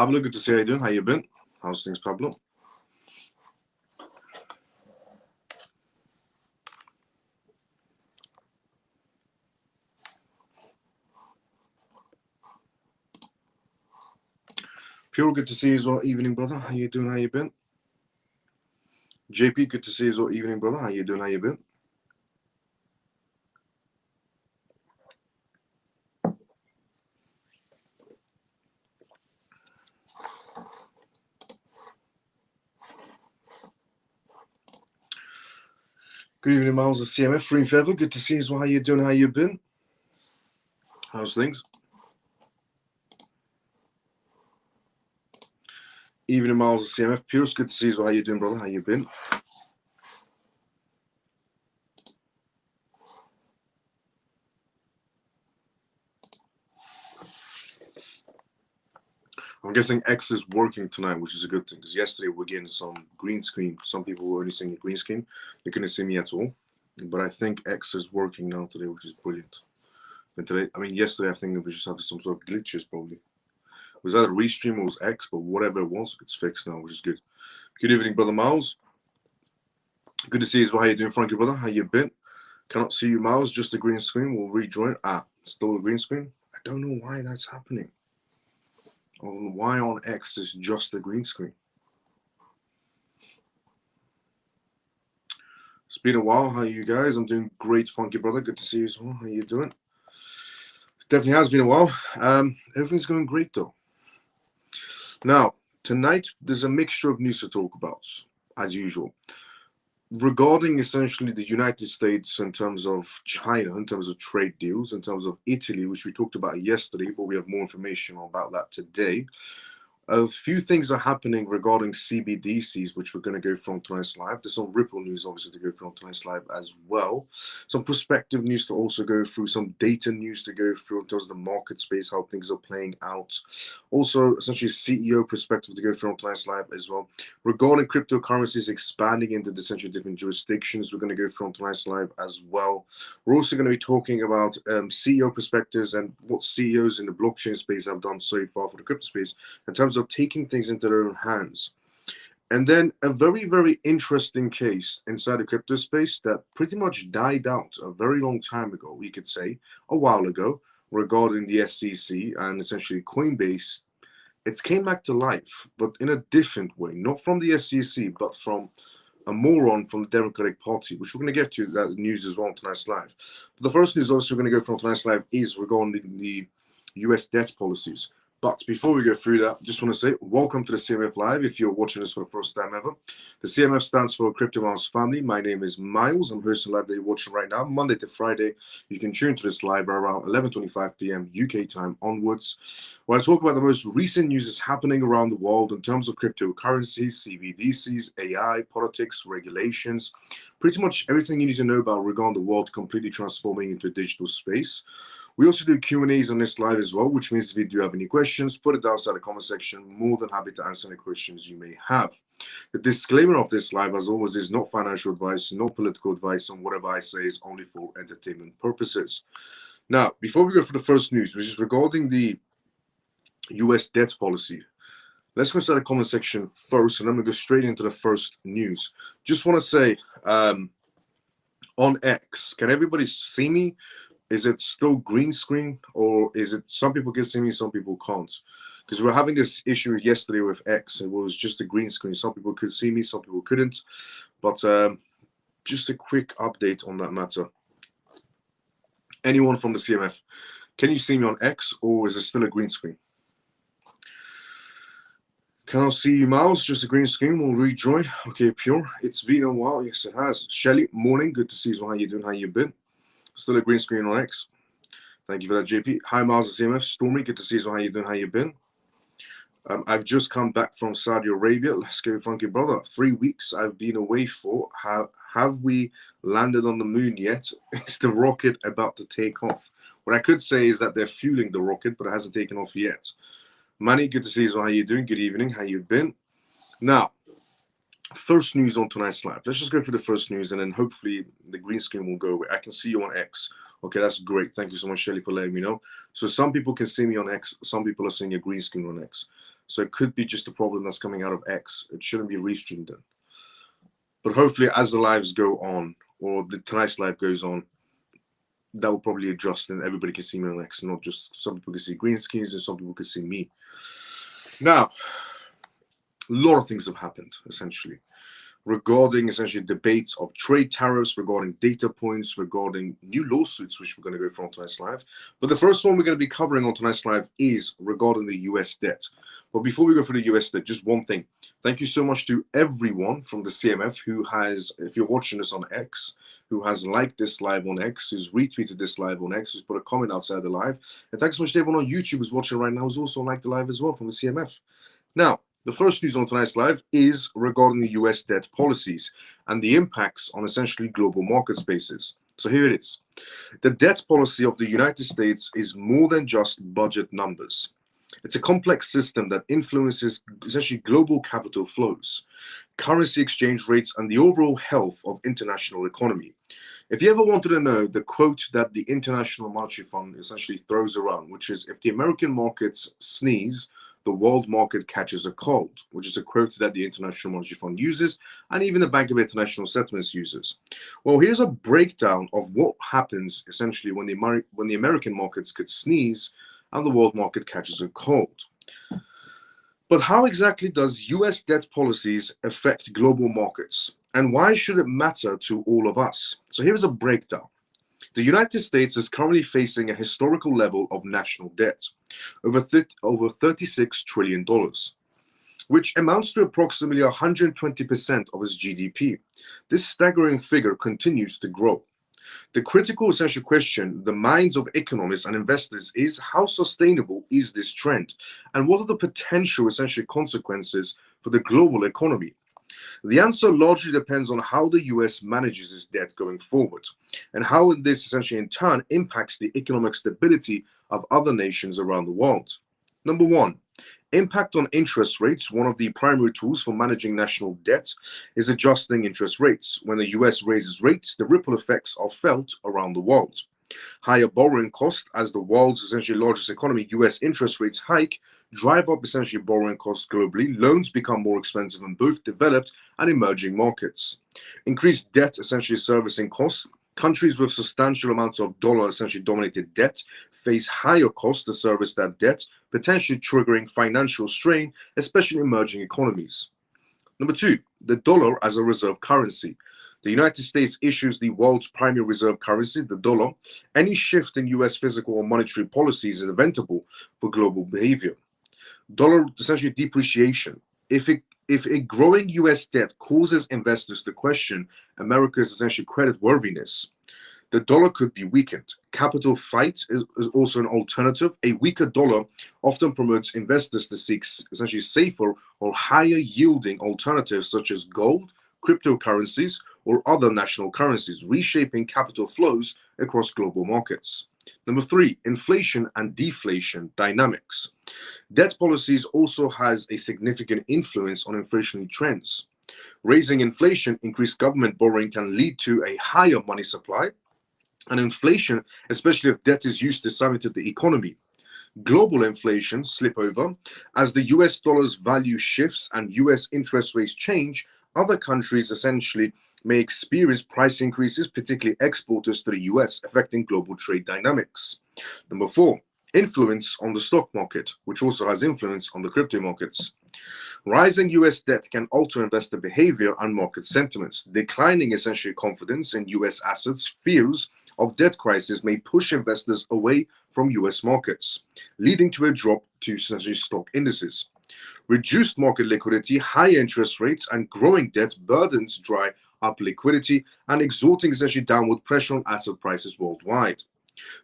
Pablo, good to see you doing. How you been? How's things, Pablo? Pure, good to see you as well. Evening, brother. How you doing? How you been? JP, good to see you as well. Evening, brother. How you doing? How you been? Good evening, Miles of CMF. Free Feather, good to see you as well. How you doing? How you been? How's things? Evening, Miles of CMF. Pierce, good to see you as well. How you doing, brother? How you been? I'm guessing X is working tonight, which is a good thing, because yesterday we're getting some green screen. Some people were only seeing a green screen. They couldn't see me at all. But I think X is working now today, which is brilliant. And today, yesterday I think it was just having some sort of glitches probably. It was either Restream or it was X, but whatever it was, it's fixed now, which is good. Good evening, brother Miles. Good to see you as well. How you doing, Frankie, brother? How you been? Cannot see you, Miles. Just a green screen. We'll rejoin. Still a green screen. I don't know why that's happening. Why on X is just a green screen? It's been a while. How are you guys? I'm doing great, Funky brother. Good to see you as well. How you doing? Definitely has been a while. Everything's going great though. Now, tonight there's a mixture of news to talk about, as usual. Regarding essentially the United States in terms of China, in terms of trade deals, in terms of Italy, which we talked about yesterday, but we have more information about that today. A few things are happening regarding CBDCs, which we're going to go through on tonight's live. There's some Ripple news, obviously, to go through on tonight's live as well. Some prospective news to also go through, some data news to go through in terms of the market space, how things are playing out. Also, essentially, CEO perspective to go through on tonight's live as well. Regarding cryptocurrencies expanding into essentially different jurisdictions, we're going to go through on tonight's live as well. We're also going to be talking about CEO perspectives and what CEOs in the blockchain space have done so far for the crypto space in terms of taking things into their own hands. And then a very, very interesting case inside the crypto space that pretty much died out a very long time ago, we could say, a while ago, regarding the SEC and essentially Coinbase. It's came back to life, but in a different way, not from the SEC, but from a moron from the Democratic Party, which we're going to get to that news as well on tonight's live. But the first news also we're going to go from tonight's live is regarding the US debt policies. But before we go through that, just want to say welcome to the CMF Live if you're watching this for the first time ever. The CMF stands for Crypto Miles Family. My name is Miles. I'm hosting live that you're watching right now, Monday to Friday. You can tune to this live around 11:25 p.m. UK time onwards, where I talk about the most recent news that's happening around the world in terms of cryptocurrencies, CBDCs, AI, politics, regulations, pretty much everything you need to know about regarding the world completely transforming into a digital space. We also do Q&As on this live as well, which means if you do have any questions, put it down inside the comment section. More than happy to answer any questions you may have. The disclaimer of this live, as always, is not financial advice, no political advice, and whatever I say is only for entertainment purposes. Now, before we go for the first news, which is regarding the US debt policy, let's go inside the comment section first, and I'm going to go straight into the first news. Just want to say, on X, can everybody see me? Is it still green screen, or is it some people can see me, some people can't? Because we're having this issue yesterday with X. It was just a green screen. Some people could see me, some people couldn't. But just a quick update on that matter. Anyone from the CMF, can you see me on X, or is it still a green screen? Can I see you, Miles? Just a green screen. We'll rejoin. Okay, Pure. It's been a while. Yes, it has. Shelly, morning. Good to see you. How you doing? How you been? Still a green screen on X. Thank you for that, JP. Hi, Miles of CMF. Stormy, good to see you. How you doing? How you been? I've just come back from Saudi Arabia. Let's go, funky brother. 3 weeks I've been away for. Have we landed on the moon yet? Is the rocket about to take off? What I could say is that they're fueling the rocket, but it hasn't taken off yet. Manny, good to see you. How you doing? Good evening. How you been? Now, first news on tonight's live. Let's just go through the first news, and then hopefully the green screen will go away. I can see you on X. Okay, that's great. Thank you so much, Shelly, for letting me know. So some people can see me on X. Some people are seeing a green screen on X. So it could be just a problem that's coming out of X. It shouldn't be restreamed then. But hopefully, as the lives go on, or the tonight's live goes on, that will probably adjust and everybody can see me on X, not just some people can see green screens and some people can see me. Now, a lot of things have happened, essentially, regarding essentially debates of trade tariffs, regarding data points, regarding new lawsuits, which we're going to go through on tonight's live. But the first one we're going to be covering on tonight's live is regarding the US debt. But before we go through the US debt, just one thing. Thank you so much to everyone from the CMF who has, if you're watching this on X, who has liked this live on X, who's retweeted this live on X, who's put a comment outside the live. And thanks so much to everyone on YouTube who's watching right now, who's also liked the live as well from the CMF. Now, the first news on tonight's live is regarding the US debt policies and the impacts on essentially global market spaces. So here it is. The debt policy of the United States is more than just budget numbers. It's a complex system that influences essentially global capital flows, currency exchange rates, and the overall health of international economy. If you ever wanted to know the quote that the International Monetary Fund essentially throws around, which is, if the American markets sneeze, the world market catches a cold, which is a quote that the International Monetary Fund uses and even the Bank of International Settlements uses. Well, here's a breakdown of what happens essentially when the American markets could sneeze and the world market catches a cold. But how exactly does US debt policies affect global markets? And why should it matter to all of us? So here's a breakdown. The United States is currently facing a historical level of national debt, over $36 trillion, which amounts to approximately 120% of its GDP. This staggering figure continues to grow. The critical essential question the minds of economists and investors is, how sustainable is this trend? And what are the potential essential consequences for the global economy? The answer largely depends on how the US manages its debt going forward, and how this essentially in turn impacts the economic stability of other nations around the world. Number one, impact on interest rates. One of the primary tools for managing national debt is adjusting interest rates. When the US raises rates, the ripple effects are felt around the world. Higher borrowing costs, as the world's essentially largest economy, US interest rates hike, drive up essentially borrowing costs globally. Loans become more expensive in both developed and emerging markets. Increased debt essentially servicing costs. Countries with substantial amounts of dollar essentially dominated debt face higher costs to service that debt, potentially triggering financial strain, especially in emerging economies. Number two, the dollar as a reserve currency. The United States issues the world's primary reserve currency, the dollar. Any shift in US physical or monetary policies is inevitable for global behavior. Dollar essentially depreciation. If a growing US debt causes investors to question America's essentially creditworthiness, the dollar could be weakened. Capital flight is also an alternative. A weaker dollar often promotes investors to seek essentially safer or higher yielding alternatives such as gold, cryptocurrencies, or other national currencies, reshaping capital flows across global markets. Number three, inflation and deflation dynamics. Debt policies also has a significant influence on inflationary trends. Raising inflation, increased government borrowing can lead to a higher money supply, and inflation, especially if debt is used to salvage the economy. Global inflation slip over as the US dollar's value shifts and US interest rates change. Other countries essentially may experience price increases, particularly exporters to the US, affecting global trade dynamics. Number four, influence on the stock market, which also has influence on the crypto markets. Rising US debt can alter investor behavior and market sentiments. Declining essentially confidence in US assets, fears of debt crisis may push investors away from US markets, leading to a drop to essentially stock indices. Reduced market liquidity, high interest rates, and growing debt burdens dry up liquidity and exerting essentially downward pressure on asset prices worldwide.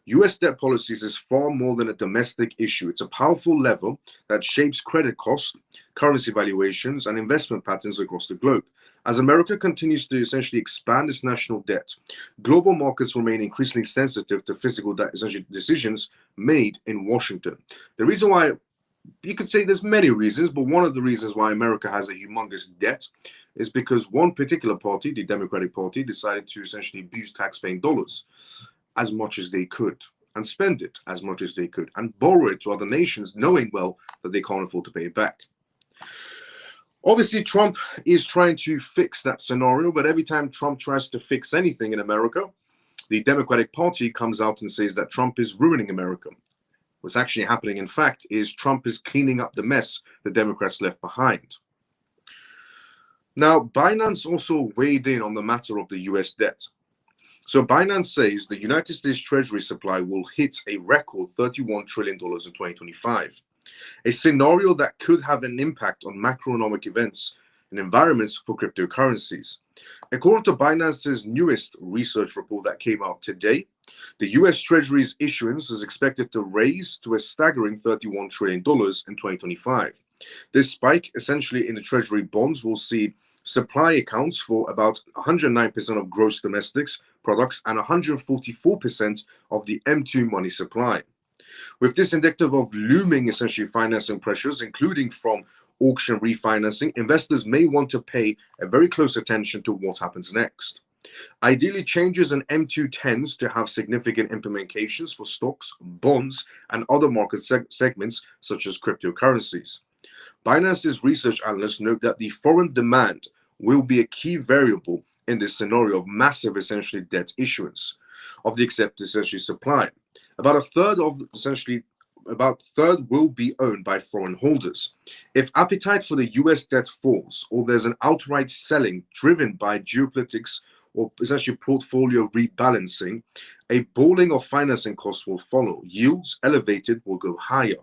US debt policies is far more than a domestic issue. It's a powerful lever that shapes credit costs, currency valuations, and investment patterns across the globe. As America continues to essentially expand its national debt, global markets remain increasingly sensitive to physical essentially decisions made in Washington. The reason why, you could say there's many reasons, but one of the reasons why America has a humongous debt is because one particular party, the Democratic Party, decided to essentially abuse taxpaying dollars as much as they could. and spend it as much as they could and borrow it to other nations, knowing well that they can't afford to pay it back. Obviously, Trump is trying to fix that scenario, but every time Trump tries to fix anything in America, the Democratic Party comes out and says that Trump is ruining America. What's actually happening, in fact, is Trump is cleaning up the mess the Democrats left behind. Now, Binance also weighed in on the matter of the US debt. So Binance says the United States Treasury supply will hit a record $31 trillion in 2025, a scenario that could have an impact on macroeconomic events and environments for cryptocurrencies. According to Binance's newest research report that came out today, the US Treasury's issuance is expected to raise to a staggering $31 trillion in 2025. This spike, essentially in the Treasury bonds, will see supply accounts for about 109% of gross domestics products and 144% of the M2 money supply. With this indicative of looming, essentially, financing pressures, including from auction refinancing, investors may want to pay a very close attention to what happens next. Ideally, changes in M2 tends to have significant implications for stocks, bonds, and other market segments such as cryptocurrencies. Binance's research analysts note that the foreign demand will be a key variable in this scenario of massive, essentially, debt issuance of the accepted, essentially, supply. About a third will be owned by foreign holders. If appetite for the US debt falls, or there's an outright selling driven by geopolitics or essentially portfolio rebalancing, a balling of financing costs will follow. Yields elevated will go higher.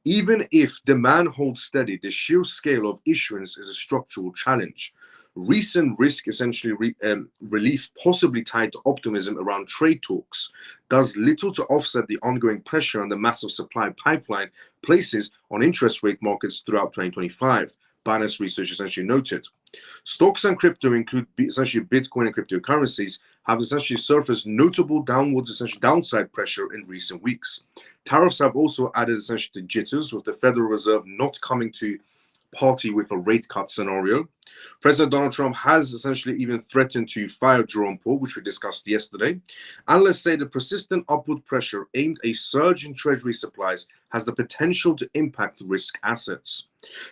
Even if demand holds steady, the sheer scale of issuance is a structural challenge. Recent risk, essentially relief, possibly tied to optimism around trade talks, does little to offset the ongoing pressure on the massive supply pipeline places on interest rate markets throughout 2025. Binance research essentially noted. Stocks and crypto include essentially Bitcoin and cryptocurrencies have essentially surfaced notable downwards, essentially downside pressure in recent weeks. Tariffs have also added essentially to jitters, with the Federal Reserve not coming to party with a rate cut scenario. President Donald Trump has essentially even threatened to fire Jerome Powell, which we discussed yesterday. Analysts say the persistent upward pressure aimed at a surge in Treasury supplies has the potential to impact risk assets.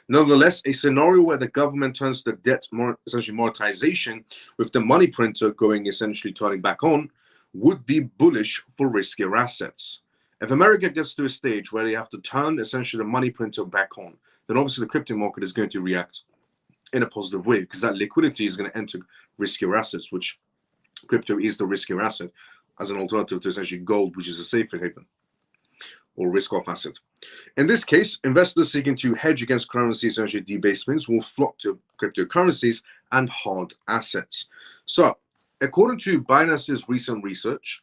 Nonetheless, a scenario where the government turns to debt, essentially monetization, with the money printer going essentially turning back on, would be bullish for riskier assets. If America gets to a stage where they have to turn essentially the money printer back on, then obviously the crypto market is going to react in a positive way, because that liquidity is going to enter riskier assets, which crypto is the riskier asset as an alternative to essentially gold, which is a safer haven or risk-off asset. In this case, investors seeking to hedge against currency essentially debasements will flock to cryptocurrencies and hard assets. So, according to Binance's recent research,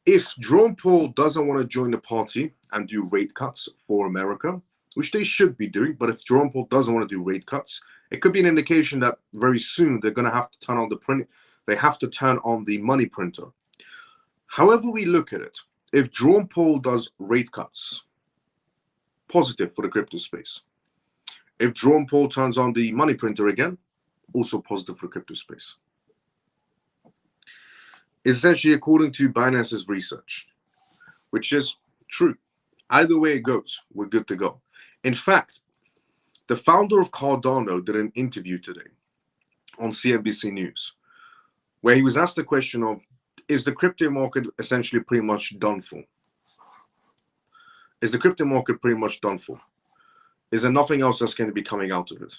if Jerome Powell doesn't want to join the party and do rate cuts for America, which they should be doing, but if Jerome Powell doesn't want to do rate cuts, it could be an indication that very soon they're going to have to turn on the print. They have to turn on the money printer. However we look at it, if Jerome Powell does rate cuts, positive for the crypto space. If Jerome Powell turns on the money printer again, also positive for the crypto space. Essentially, according to Binance's research, which is true. Either way it goes, we're good to go. In fact, the founder of Cardano did an interview today on CNBC News, where he was asked the question of, is the crypto market essentially pretty much done for? Is the crypto market pretty much done for? Is there nothing else that's going to be coming out of it?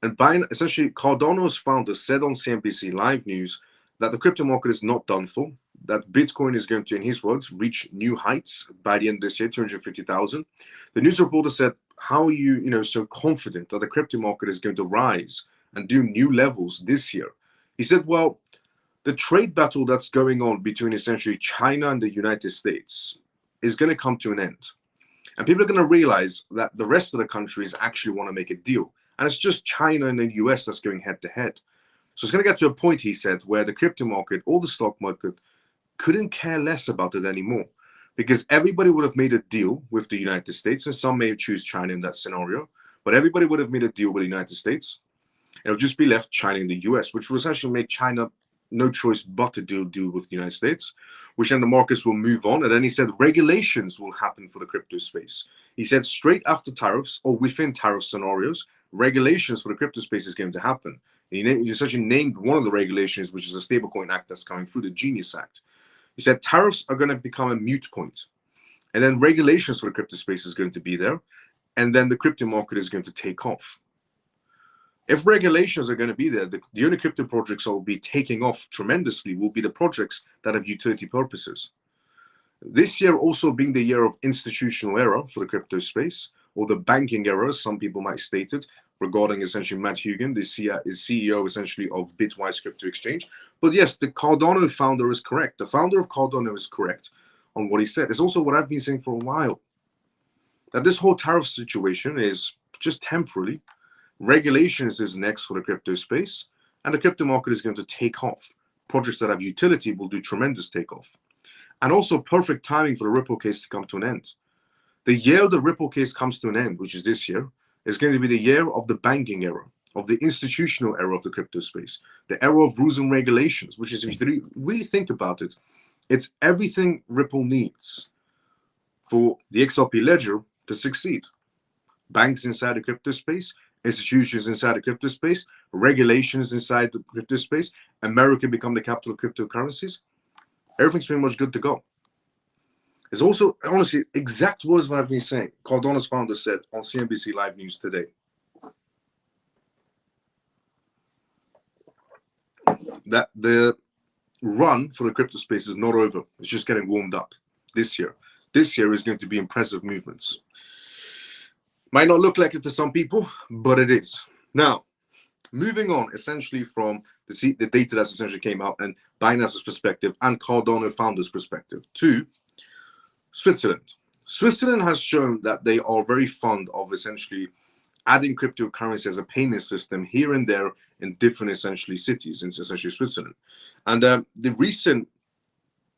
And essentially, Cardano's founder said on CNBC Live News that the crypto market is not done for, that Bitcoin is going to, in his words, reach new heights by the end of this year, 250,000. The news reporter said, how are you, so confident that the crypto market is going to rise and do new levels this year? He said, well, the trade battle that's going on between essentially China and the United States is going to come to an end. And people are going to realize that the rest of the countries actually want to make a deal. And it's just China and the US that's going head to head. So it's going to get to a point, he said, where the crypto market or the stock market couldn't care less about it anymore, because everybody would have made a deal with the United States, and some may choose China in that scenario, but everybody would have made a deal with the United States. It would just be left China and the US, which would essentially make China no choice but to deal with the United States, which then the markets will move on. And then he said regulations will happen for the crypto space. He said straight after tariffs or within tariff scenarios, regulations for the crypto space is going to happen. And he essentially named one of the regulations, which is a stablecoin act that's coming through, the Genius Act. He said tariffs are going to become a moot point, and then regulations for the crypto space is going to be there, and then the crypto market is going to take off. If regulations are going to be there, the only crypto projects that will be taking off tremendously will be the projects that have utility purposes. This year also being the year of institutional era for the crypto space, or the banking era, as some people might state it, regarding essentially Matt Hugan, the CEO essentially of Bitwise Crypto Exchange. But yes, the Cardano founder is correct. The founder of Cardano is correct on what he said. It's also what I've been saying for a while, that this whole tariff situation is just temporary. Regulations is next for the crypto space, and the crypto market is going to take off. Projects that have utility will do tremendous takeoff. And also perfect timing for the Ripple case to come to an end. The year the Ripple case comes to an end, which is this year, is going to be the year of the banking era, of the institutional era of the crypto space, the era of rules and regulations, which is, if you really think about it, it's everything Ripple needs for the XRP ledger to succeed. Banks inside the crypto space, institutions inside the crypto space, regulations inside the crypto space, America become the capital of cryptocurrencies. Everything's pretty much good to go. It's also, honestly, exact words what I've been saying. Cardano's founder said on CNBC Live News today. That the run for the crypto space is not over. It's just getting warmed up this year. This year is going to be impressive movements. Might not look like it to some people, but it is. Now, moving on essentially from the data that's essentially came out and Binance's perspective and Cardano founders' perspective to Switzerland. Switzerland has shown that they are very fond of essentially adding cryptocurrency as a payment system here and there in different essentially cities in essentially Switzerland. And the recent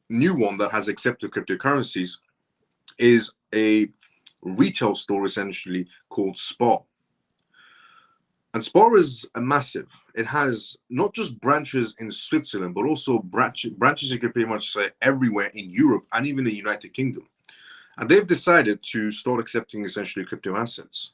new one that has accepted cryptocurrencies is a retail store essentially called Spar. And Spar is a massive. It has not just branches in Switzerland, but also branches you could pretty much say everywhere in Europe and even the United Kingdom. And they've decided to start accepting essentially crypto assets,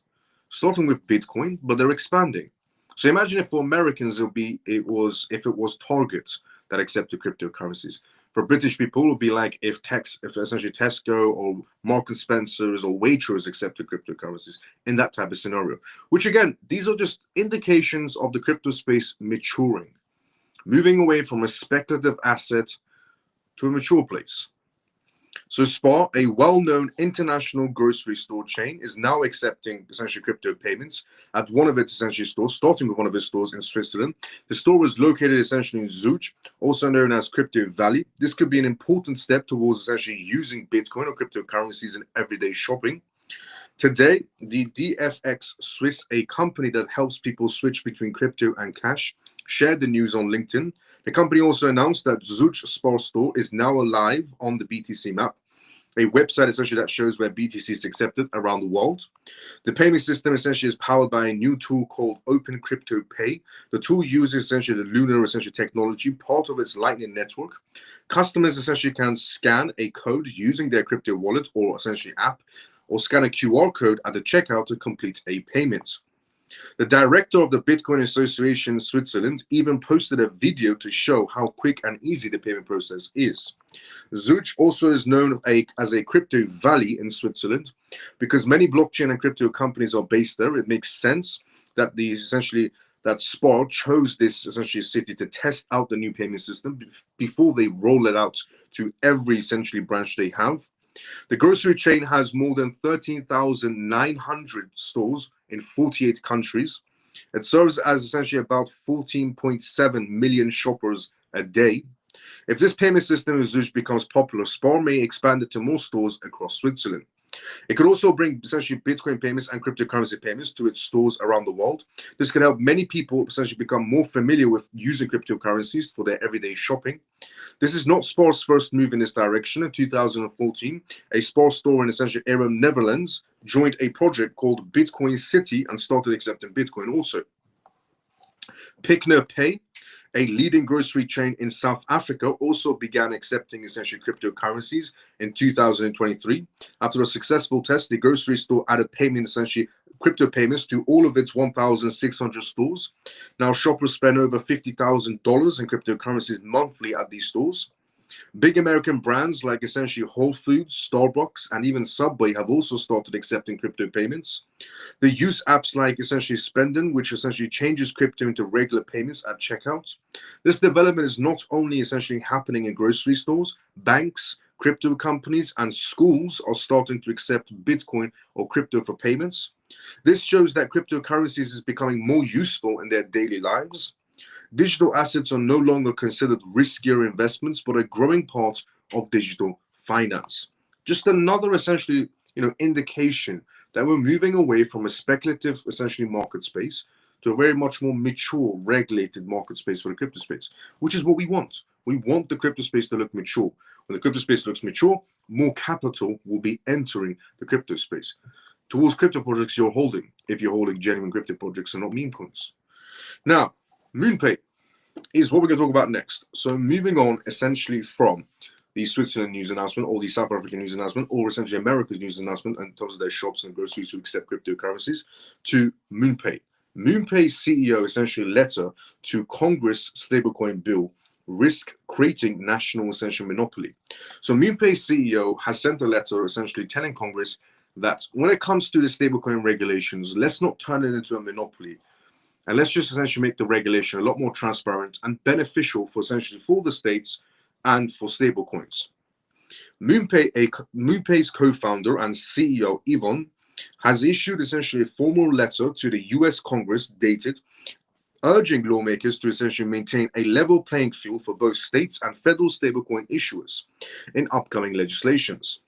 starting with Bitcoin, but they're expanding. So imagine if for Americans if it was Target that accepted cryptocurrencies. For British people, it would be like if essentially Tesco or Marks and Spencer's or Waitrose accepted cryptocurrencies in that type of scenario. Which again, these are just indications of the crypto space maturing, moving away from a speculative asset to a mature place. So Spar, a well-known international grocery store chain, is now accepting essentially crypto payments at one of its essentially stores, starting with one of its stores in Switzerland. The store was located essentially in Zug, also known as Crypto Valley. This could be an important step towards essentially using Bitcoin or cryptocurrencies in everyday shopping. Today, the DFX Swiss, a company that helps people switch between crypto and cash, shared the news on LinkedIn. The company also announced that Zug Spar store is now live on the BTC map, a website essentially that shows where BTC is accepted around the world. The payment system essentially is powered by a new tool called Open Crypto Pay. The tool uses essentially the Lunar essentially technology, part of its Lightning network. Customers essentially can scan a code using their crypto wallet or essentially app, or scan a QR code at the checkout to complete a payment. The director of the Bitcoin Association Switzerland even posted a video to show how quick and easy the payment process is. Zug also is known as a crypto valley in Switzerland because many blockchain and crypto companies are based there. It makes sense that that Spar chose this essentially city to test out the new payment system before they roll it out to every essentially branch they have. The grocery chain has more than 13,900 stores in 48 countries. It serves as essentially about 14.7 million shoppers a day. If this payment system in Zug becomes popular, Spar may expand it to more stores across Switzerland. It could also bring essentially Bitcoin payments and cryptocurrency payments to its stores around the world. This can help many people essentially become more familiar with using cryptocurrencies for their everyday shopping. This is not Spar's first move in this direction. In 2014, a Spar store in essentially Arnhem, Netherlands, joined a project called Bitcoin City and started accepting Bitcoin also. Pickner Pay a leading grocery chain in South Africa, also began accepting essentially cryptocurrencies in 2023. After a successful test, the grocery store added payment, essentially crypto payments, to all of its 1,600 stores. Now, shoppers spend over $50,000 in cryptocurrencies monthly at these stores. Big American brands like essentially Whole Foods, Starbucks, and even Subway have also started accepting crypto payments. They use apps like essentially Spendin, which essentially changes crypto into regular payments at checkout. This development is not only essentially happening in grocery stores, banks, crypto companies, and schools are starting to accept Bitcoin or crypto for payments. This shows that cryptocurrencies is becoming more useful in their daily lives. Digital assets are no longer considered riskier investments, but a growing part of digital finance. Just another essentially, indication that we're moving away from a speculative, essentially, market space to a very much more mature, regulated market space for the crypto space, which is what we want. We want the crypto space to look mature. When the crypto space looks mature, more capital will be entering the crypto space towards crypto projects you're holding, if you're holding genuine crypto projects and not meme coins. Now, MoonPay is what we're going to talk about next. So moving on essentially from the Switzerland news announcement or the South African news announcement or essentially America's news announcement in terms of their shops and groceries who accept cryptocurrencies to MoonPay. MoonPay's CEO essentially letter to Congress stablecoin bill risk creating national essential monopoly. So MoonPay's CEO has sent a letter essentially telling Congress that when it comes to the stablecoin regulations, let's not turn it into a monopoly. And let's just essentially make the regulation a lot more transparent and beneficial for essentially for the states and for stablecoins. MoonPay's co-founder and CEO, Yvonne, has issued essentially a formal letter to the US Congress dated, urging lawmakers to essentially maintain a level playing field for both states and federal stablecoin issuers in upcoming legislations.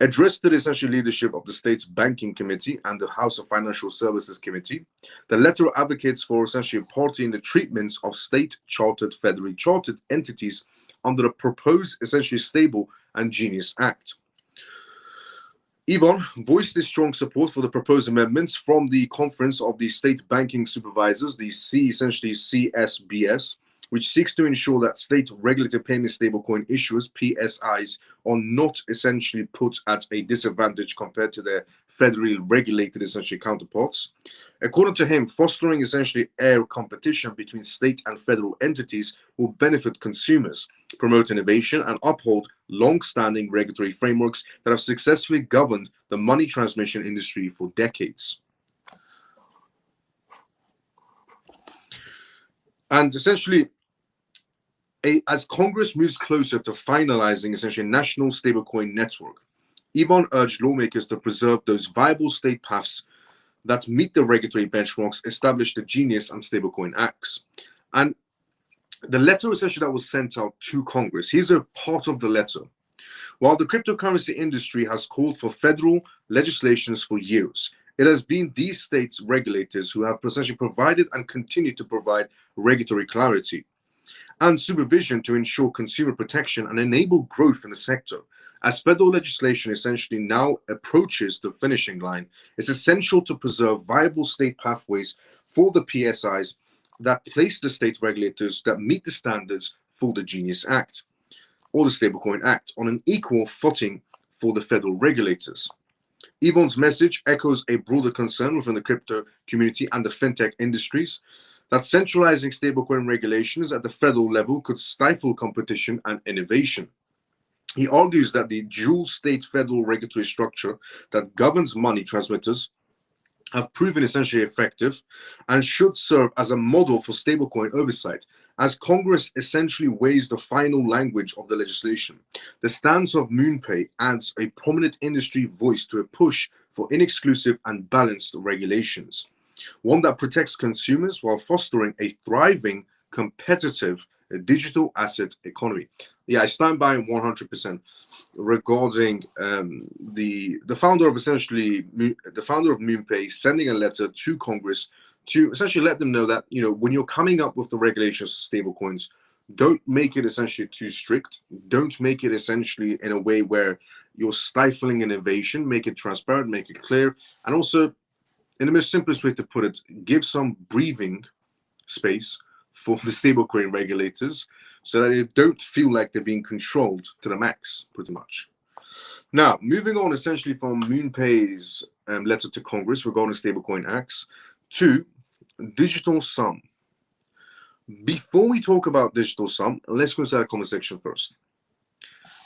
Addressed to the essential leadership of the state's banking committee and the House of Financial Services Committee, the letter advocates for essentially parity in the treatments of state-chartered, federally chartered entities under the proposed essentially Stable and Genius Act. Yvonne voiced his strong support for the proposed amendments from the Conference of the State Banking Supervisors, the essentially CSBS, which seeks to ensure that state-regulated payment stablecoin issuers, PSIs, are not essentially put at a disadvantage compared to their federally regulated essentially counterparts. According to him, fostering essentially fair competition between state and federal entities will benefit consumers, promote innovation, and uphold long-standing regulatory frameworks that have successfully governed the money transmission industry for decades. And essentially, as Congress moves closer to finalizing essentially a national stablecoin network, Yvonne urged lawmakers to preserve those viable state paths that meet the regulatory benchmarks established the Genius and Stablecoin Acts. And the letter essentially that was sent out to Congress, here's a part of the letter. While the cryptocurrency industry has called for federal legislations for years, it has been these states' regulators who have essentially provided and continue to provide regulatory clarity and supervision to ensure consumer protection and enable growth in the sector. As federal legislation essentially now approaches the finishing line, it's essential to preserve viable state pathways for the PSIs that place the state regulators that meet the standards for the Genius Act or the Stablecoin Act on an equal footing for the federal regulators. Yvonne's message echoes a broader concern within the crypto community and the fintech industries that centralizing stablecoin regulations at the federal level could stifle competition and innovation. He argues that the dual state federal regulatory structure that governs money transmitters have proven essentially effective and should serve as a model for stablecoin oversight. As Congress essentially weighs the final language of the legislation, the stance of MoonPay adds a prominent industry voice to a push for inexclusive and balanced regulations, one that protects consumers while fostering a thriving, competitive digital asset economy. Yeah, I stand by 100% regarding the founder of MoonPay sending a letter to Congress to essentially let them know that, when you're coming up with the regulations for stablecoins, don't make it essentially too strict. Don't make it essentially in a way where you're stifling innovation. Make it transparent, make it clear, and also, in the most simplest way to put it, give some breathing space for the stablecoin regulators so that they don't feel like they're being controlled to the max, pretty much. Now, moving on essentially from MoonPay's letter to Congress regarding stablecoin acts to digital sum. Before we talk about digital sum, let's go inside the comment section first.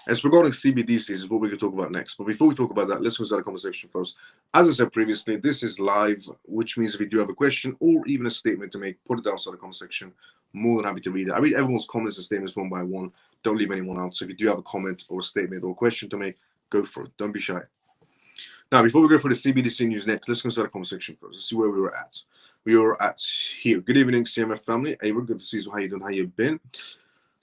As regarding CBDCs is what we're going to talk about next. But before we talk about that, let's go inside the comment section first. As I said previously, this is live, which means if you do have a question or even a statement to make, put it down inside the comment section. More than happy to read it. I read everyone's comments and statements one by one. Don't leave anyone out. So if you do have a comment or a statement or a question to make, go for it. Don't be shy. Now, before we go for the CBDC news next, let's go inside the comment section first. Let's see where we were at. We were at here. Good evening, CMF family. Ava, good to see you. How you doing? How you been?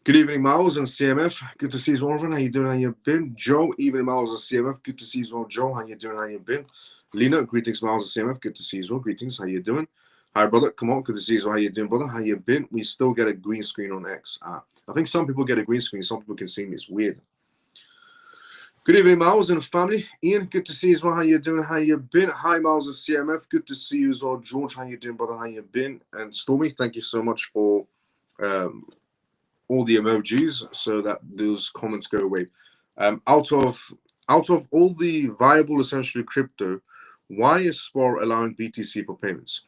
Good evening, Miles and CMF. Good to see you, Warren. How you doing? How you been? Joe, evening, Miles and CMF. Good to see you, Joe. How you doing? How you been? Lena, greetings, Miles and CMF. Good to see you, greetings. How you doing? Hi, brother. Come on. Good to see you. How you doing, brother? How you been? We still get a green screen on X. I think some people get a green screen. Some people can see me. It's weird. Good evening, Miles and family. Ian, good to see you as well. How you doing? How you been? Hi, Miles and CMF. Good to see you as well. George, how you doing, brother? How you been? And Stormy, thank you so much for all the emojis so that those comments go away. Out of all the viable essentially crypto, why is SPAR allowing BTC for payments?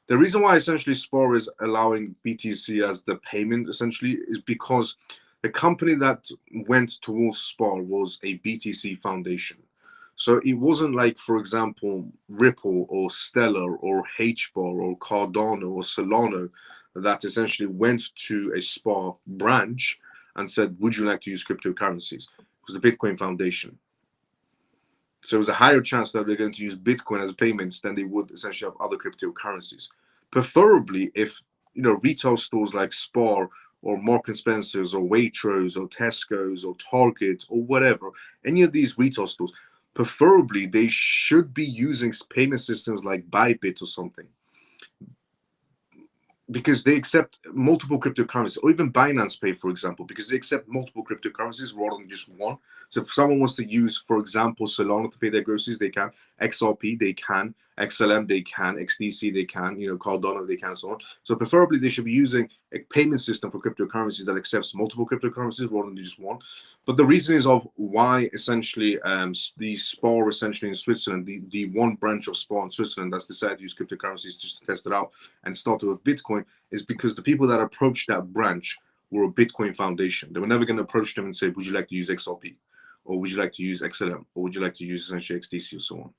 The reason why essentially SPAR is allowing BTC as the payment essentially is because the company that went towards SPAR was a BTC foundation. So it wasn't like, for example, Ripple or Stellar or HBAR or Cardano or Solana that essentially went to a SPAR branch and said, would you like to use cryptocurrencies? It was the Bitcoin Foundation. So it was a higher chance that they're going to use Bitcoin as payments than they would essentially have other cryptocurrencies. Preferably if, retail stores like SPAR or Marks & Spencer's or Waitrose or Tesco's or Target or whatever, any of these retail stores, preferably they should be using payment systems like Bybit or something, because they accept multiple cryptocurrencies, or even Binance Pay, for example, because they accept multiple cryptocurrencies rather than just one. So if someone wants to use, for example, Solana to pay their groceries, they can. XRP, they can. XLM, they can. XDC, they can. Cardano, they can, so on. So preferably, they should be using a payment system for cryptocurrencies that accepts multiple cryptocurrencies rather than just one. But the reason is of why essentially the SPAR essentially in Switzerland, the one branch of SPAR in Switzerland that's decided to use cryptocurrencies just to test it out and started with Bitcoin, is because the people that approached that branch were a Bitcoin foundation. They were never going to approach them and say, would you like to use XRP? Or would you like to use XLM? Or would you like to use essentially XDC or so on?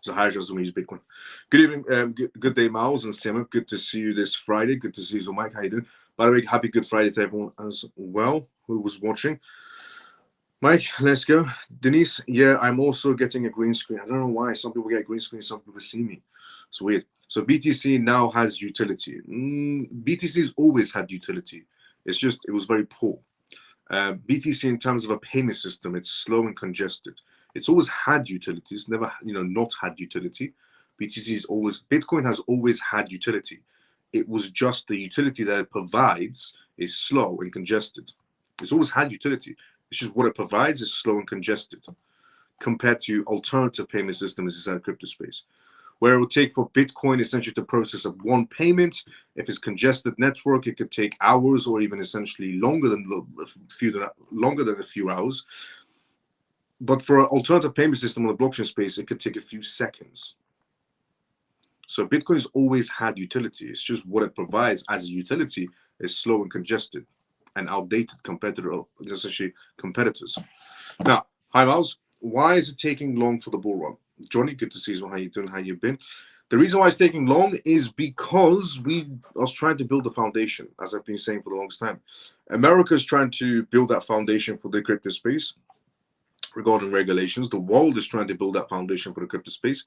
So hi, just use Bitcoin. Good evening, good day, Miles and Simon. Good to see you this Friday. Good to see you, Mike. How you doing? By the way, happy Good Friday to everyone as well who was watching. Mike, let's go. Denise, yeah, I'm also getting a green screen. I don't know why. Some people get green screen, some people see me. It's weird. So BTC now has utility. BTC's always had utility. It's just, it was very poor. BTC in terms of a payment system, it's slow and congested. It's always had utility. It's never, not had utility. Bitcoin has always had utility. It was just the utility that it provides is slow and congested. It's always had utility. It's just what it provides is slow and congested compared to alternative payment systems inside crypto space, where it will take for Bitcoin essentially to process of one payment. If it's congested network, it could take hours or even essentially longer than a few hours. But for an alternative payment system on the blockchain space, it could take a few seconds. So Bitcoin's always had utility. It's just what it provides as a utility is slow and congested and outdated compared to essentially competitors. Now, hi Miles, why is it taking long for the bull run? Johnny, good to see you. How you doing? How you been? The reason why it's taking long is because we are trying to build a foundation, as I've been saying for the longest time. America is trying to build that foundation for the crypto space regarding regulations. The world is trying to build that foundation for the crypto space.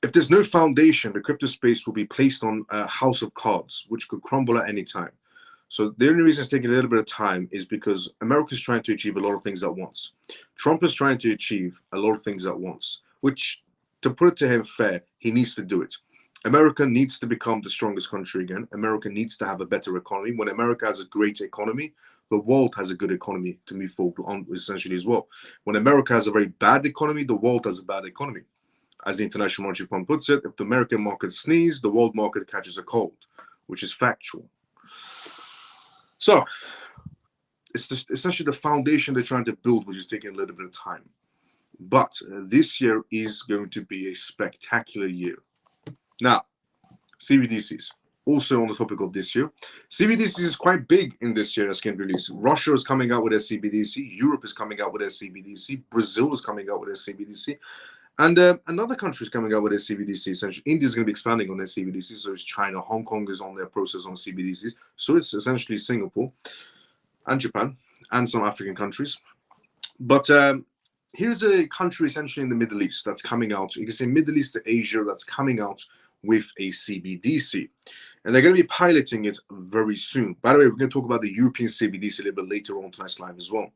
If there's no foundation, the crypto space will be placed on a house of cards, which could crumble at any time. So the only reason it's taking a little bit of time is because America is trying to achieve a lot of things at once. Trump is trying to achieve a lot of things at once, which, to put it to him fair, he needs to do it. America needs to become the strongest country again. America needs to have a better economy. When America has a great economy, the world has a good economy to move forward on, essentially, as well. When America has a very bad economy, the world has a bad economy. As the International Monetary Fund puts it, if the American market sneezes, the world market catches a cold, which is factual. So it's just essentially the foundation they're trying to build, which is taking a little bit of time. But this year is going to be a spectacular year. Now, CBDCs, also on the topic of this year. CBDCs is quite big in this year as can be released. Russia is coming out with a CBDC. Europe is coming out with a CBDC. Brazil is coming out with a CBDC. And another country is coming out with a CBDC. Essentially, India is going to be expanding on their CBDC. So it's China. Hong Kong is on their process on CBDCs. So it's essentially Singapore and Japan and some African countries. But here's a country essentially in the Middle East that's coming out. You can say Middle East to Asia that's coming out with a CBDC. And they're going to be piloting it very soon. By the way, we're going to talk about the European CBDC a little bit later on tonight's live as well.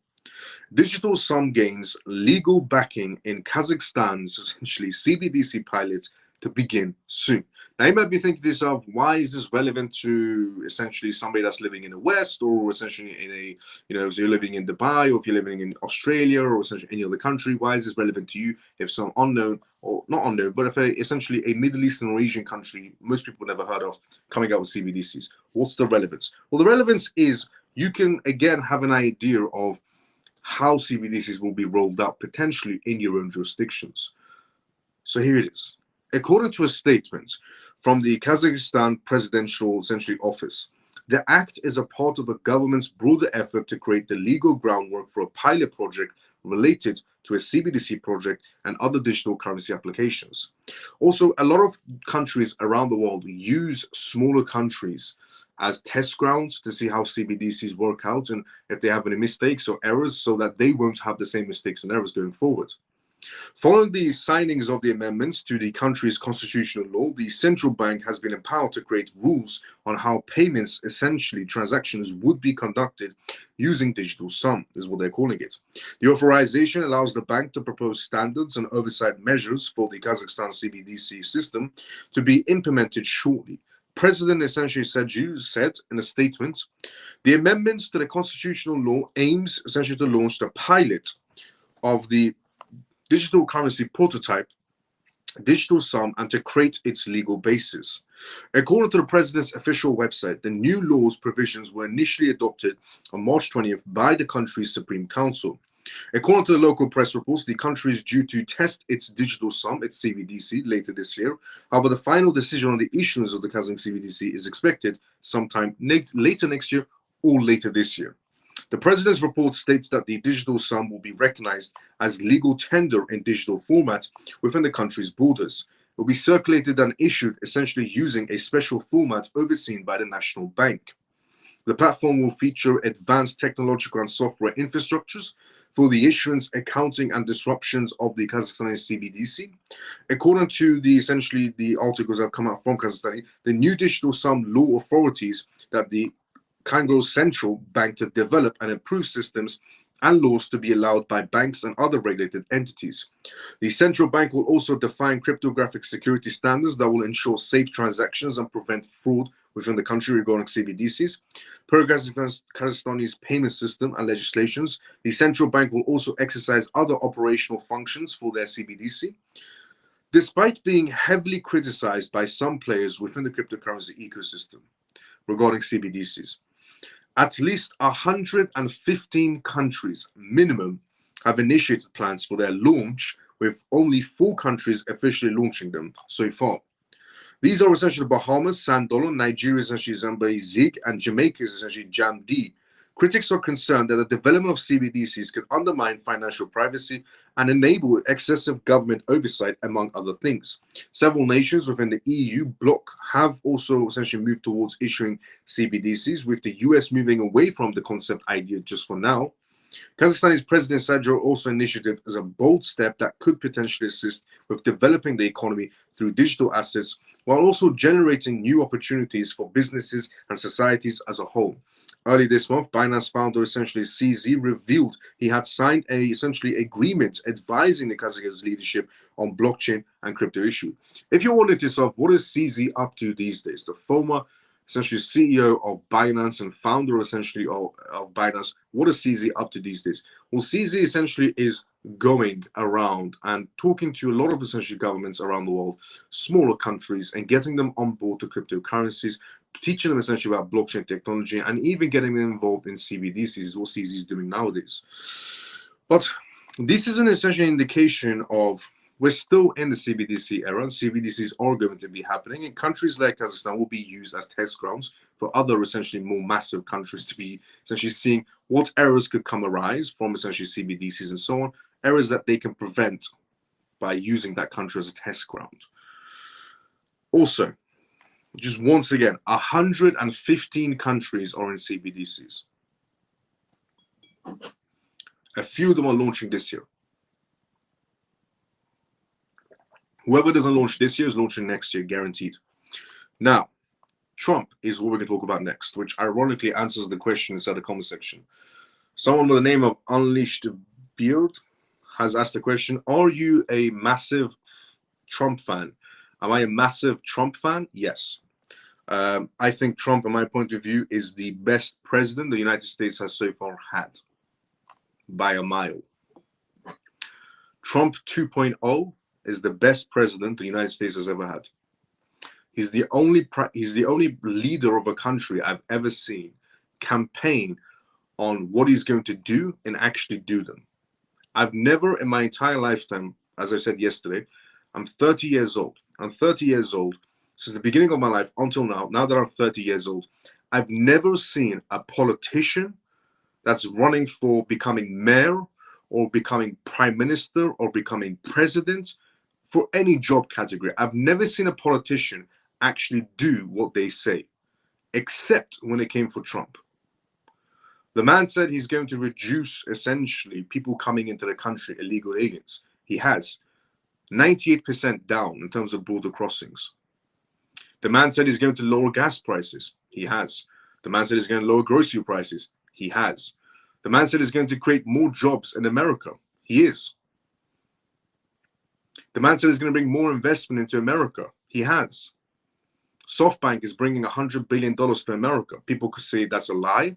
Digital sum gains legal backing in Kazakhstan's essentially CBDC pilots to begin soon. Now you might be thinking to yourself, why is this relevant to essentially somebody that's living in the West, or essentially in a, if you're living in Dubai, or if you're living in Australia, or essentially any other country? Why is this relevant to you if some unknown, or not unknown, but if essentially a Middle Eastern or Asian country most people never heard of coming out with CBDCs? What's the relevance? Well, the relevance is you can again have an idea of how CBDCs will be rolled out potentially in your own jurisdictions. So here it is. According to a statement from the Kazakhstan presidential essentially office, the act is a part of the government's broader effort to create the legal groundwork for a pilot project related to a CBDC project and other digital currency applications. Also, a lot of countries around the world use smaller countries as test grounds to see how CBDCs work out and if they have any mistakes or errors, so that they won't have the same mistakes and errors going forward. Following the signings of the amendments to the country's constitutional law, the central bank has been empowered to create rules on how payments, essentially transactions, would be conducted using digital sum, is what they're calling it. The authorization allows the bank to propose standards and oversight measures for the Kazakhstan CBDC system to be implemented shortly. President essentially said in a statement, the amendments to the constitutional law aims essentially to launch the pilot of the digital currency prototype, digital sum, and to create its legal basis. According to the president's official website, the new law's provisions were initially adopted on March 20th by the country's Supreme Council. According to the local press reports, the country is due to test its digital sum, its CBDC, later this year. However, the final decision on the issuance of the Kazakh CBDC is expected sometime later next year or later this year. The president's report states that the digital sum will be recognized as legal tender in digital format within the country's borders. It will be circulated and issued essentially using a special format overseen by the National Bank. The platform will feature advanced technological and software infrastructures for the issuance, accounting, and disruptions of the Kazakhstani CBDC. According to the articles that have come out from Kazakhstan, the new digital sum law authorities that the Kyrgyz central bank to develop and improve systems and laws to be allowed by banks and other regulated entities. The central bank will also define cryptographic security standards that will ensure safe transactions and prevent fraud within the country regarding CBDCs. Per Kazakhstan's payment system and legislations, the central bank will also exercise other operational functions for their CBDC. Despite being heavily criticized by some players within the cryptocurrency ecosystem regarding CBDCs, at least 115 countries minimum have initiated plans for their launch, with only 4 countries officially launching them so far. These are essentially Bahamas, Sandolo, Nigeria, essentially Zimbabwe, ZIG, and Jamaica, essentially JAMD. Critics are concerned that the development of CBDCs can undermine financial privacy and enable excessive government oversight, among other things. Several nations within the EU bloc have also essentially moved towards issuing CBDCs, with the US moving away from the concept idea just for now. Kazakhstan's President Sadro also initiative is a bold step that could potentially assist with developing the economy through digital assets, while also generating new opportunities for businesses and societies as a whole. Early this month, Binance founder essentially CZ revealed he had signed a essentially agreement advising the Kazakhstan's leadership on blockchain and crypto issue. If you're wondering to yourself, what is CZ up to these days? The former essentially CEO of Binance and founder essentially of Binance, what is CZ up to these days? Well, CZ essentially is going around and talking to a lot of essentially governments around the world, smaller countries, and getting them on board to cryptocurrencies, teaching them essentially about blockchain technology, and even getting them involved in CBDCs, what CZ is doing nowadays. But this is an essential indication of we're still in the CBDC era. CBDCs are going to be happening, and countries like Kazakhstan will be used as test grounds for other essentially more massive countries to be essentially seeing what errors could come arise from essentially CBDCs and so on, errors that they can prevent by using that country as a test ground. Also, just once again, 115 countries are in CBDCs. A few of them are launching this year. Whoever doesn't launch this year is launching next year, guaranteed. Now, Trump is what we're going to talk about next, which ironically answers the question inside the comment section. Someone with the name of Unleashed Beard has asked the question, are you a massive Trump fan? Am I a massive Trump fan? Yes. I think Trump, in my point of view, is the best president the United States has so far had, by a mile. Trump 2.0 is the best president the United States has ever had. He's the only leader of a country I've ever seen campaign on what he's going to do and actually do them. I've never in my entire lifetime, as I said yesterday, I'm 30 years old. I'm 30 years old since the beginning of my life until now. Now that I'm 30 years old, I've never seen a politician that's running for becoming mayor or becoming prime minister or becoming president for any job category. I've never seen a politician actually do what they say, except when it came for Trump. The man said he's going to reduce essentially people coming into the country, illegal aliens. He has 98% down in terms of border crossings. The man said he's going to lower gas prices. He has. The man said he's going to lower grocery prices. He has. The man said he's going to create more jobs in America. He is. The man said he's going to bring more investment into America. He has. SoftBank is bringing $100 billion to America. People could say that's a lie,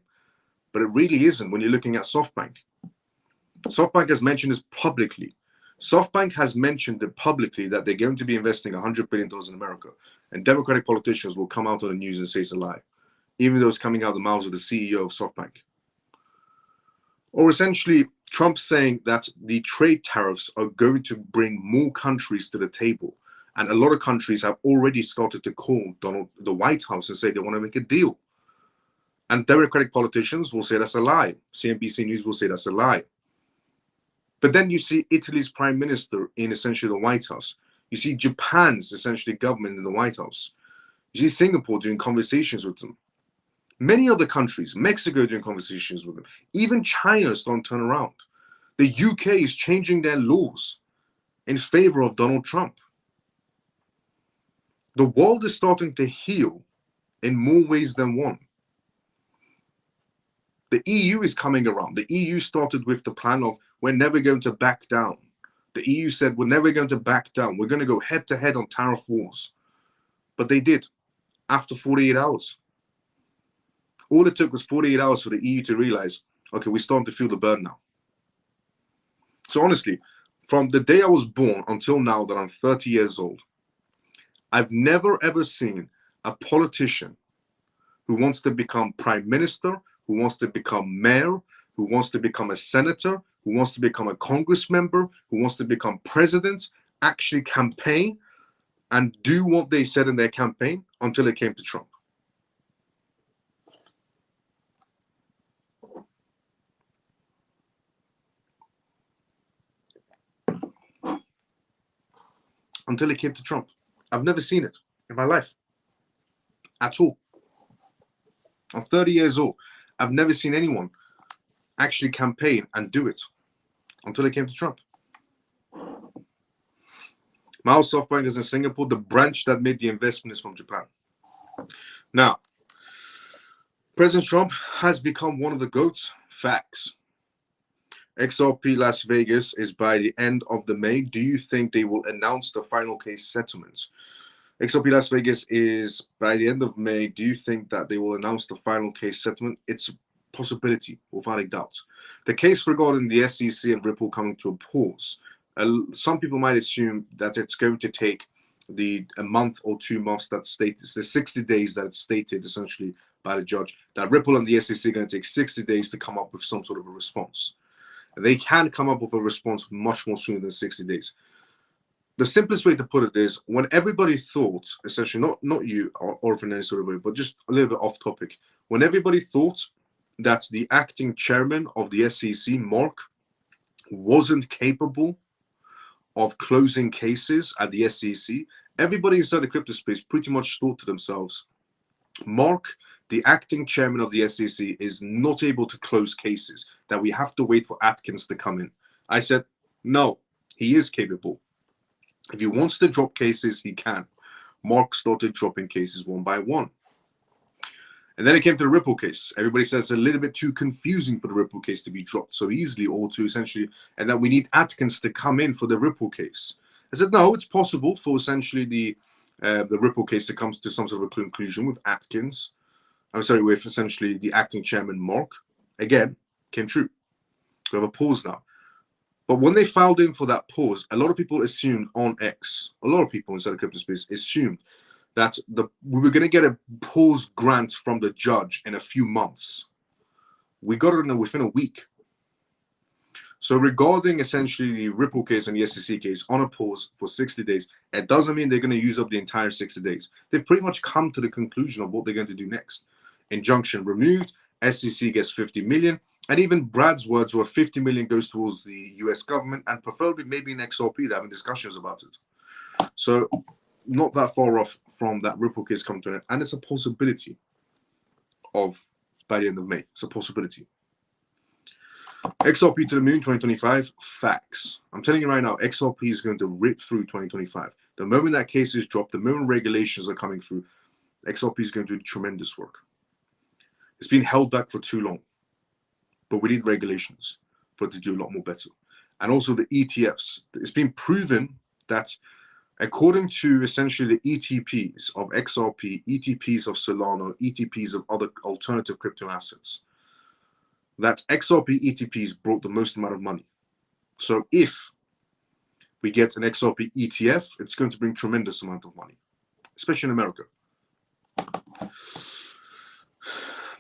but it really isn't when you're looking at SoftBank. SoftBank has mentioned this publicly. SoftBank has mentioned it publicly that they're going to be investing $100 billion in America, and Democratic politicians will come out on the news and say it's a lie, even though it's coming out of the mouths of the CEO of SoftBank. Or essentially, Trump saying that the trade tariffs are going to bring more countries to the table. And a lot of countries have already started to call the White House and say they want to make a deal. And Democratic politicians will say that's a lie. CNBC News will say that's a lie. But then you see Italy's prime minister in essentially the White House. You see Japan's essentially government in the White House. You see Singapore doing conversations with them. Many other countries, Mexico doing conversations with them. Even China is starting to turn around. The UK is changing their laws in favor of Donald Trump. The world is starting to heal in more ways than one. The EU is coming around. The EU started with the plan of we're never going to back down. The EU said we're never going to back down. We're going to go head to head on tariff wars. But they did after 48 hours. All it took was 48 hours for the EU to realize, okay, we're starting to feel the burn now. So honestly, from the day I was born until now that I'm 30 years old, I've never ever seen a politician who wants to become prime minister, who wants to become mayor, who wants to become a senator, who wants to become a congress member, who wants to become president, actually campaign and do what they said in their campaign until it came to Trump. Until it came to Trump. I've never seen it in my life at all. I'm 30 years old. I've never seen anyone actually campaign and do it until they came to Trump. Miles SoftBank is in Singapore. The branch that made the investment is from Japan. Now, President Trump has become one of the GOATs. Facts. XRP Las Vegas is by the end of the May. Do you think they will announce the final case settlements? XRP Las Vegas is by the end of May. Do you think that they will announce the final case settlement? It's a possibility, without a doubt. The case regarding the SEC and Ripple coming to a pause. Some people might assume that it's going to take a month or 2 months that stated, the 60 days that it's stated essentially by the judge, that Ripple and the SEC are going to take 60 days to come up with some sort of a response. They can come up with a response much more sooner than 60 days. The simplest way to put it is, when everybody thought, essentially, not you or in any sort of way, but just a little bit off topic, when everybody thought that the acting chairman of the SEC, Mark, wasn't capable of closing cases at the SEC, everybody inside the crypto space pretty much thought to themselves, Mark, the acting chairman of the SEC, is not able to close cases, that we have to wait for Atkins to come in. I said, no, he is capable. If he wants to drop cases, he can. Mark started dropping cases one by one. And then it came to the Ripple case. Everybody said it's a little bit too confusing for the Ripple case to be dropped so easily, or to essentially, and that we need Atkins to come in for the Ripple case. I said, no, it's possible for essentially the Ripple case to come to some sort of a conclusion with Atkins. I'm sorry, with essentially the acting chairman, Mark. Again, came true. We have a pause now. But when they filed in for that pause, a lot of people assumed on X, a lot of people inside the crypto space assumed that we were going to get a pause grant from the judge in a few months. We got it within a week. So regarding essentially the Ripple case and the SEC case on a pause for 60 days, it doesn't mean they're going to use up the entire 60 days. They've pretty much come to the conclusion of what they're going to do next. Injunction removed, SEC gets 50 million, and even Brad's words were 50 million goes towards the US government, and preferably maybe in XRP, they're having discussions about it. So not that far off from that Ripple case coming to an end, and it's a possibility of by the end of May. It's a possibility. XRP to the moon 2025, facts. I'm telling you right now, XRP is going to rip through 2025. The moment that case is dropped, the moment regulations are coming through, XRP is going to do tremendous work. It's been held back for too long, but we need regulations for it to do a lot more better. And also the ETFs. It's been proven that according to essentially the ETPs of XRP, ETPs of Solana, ETPs of other alternative crypto assets, that XRP ETPs brought the most amount of money. So if we get an XRP ETF, it's going to bring tremendous amount of money, especially in America.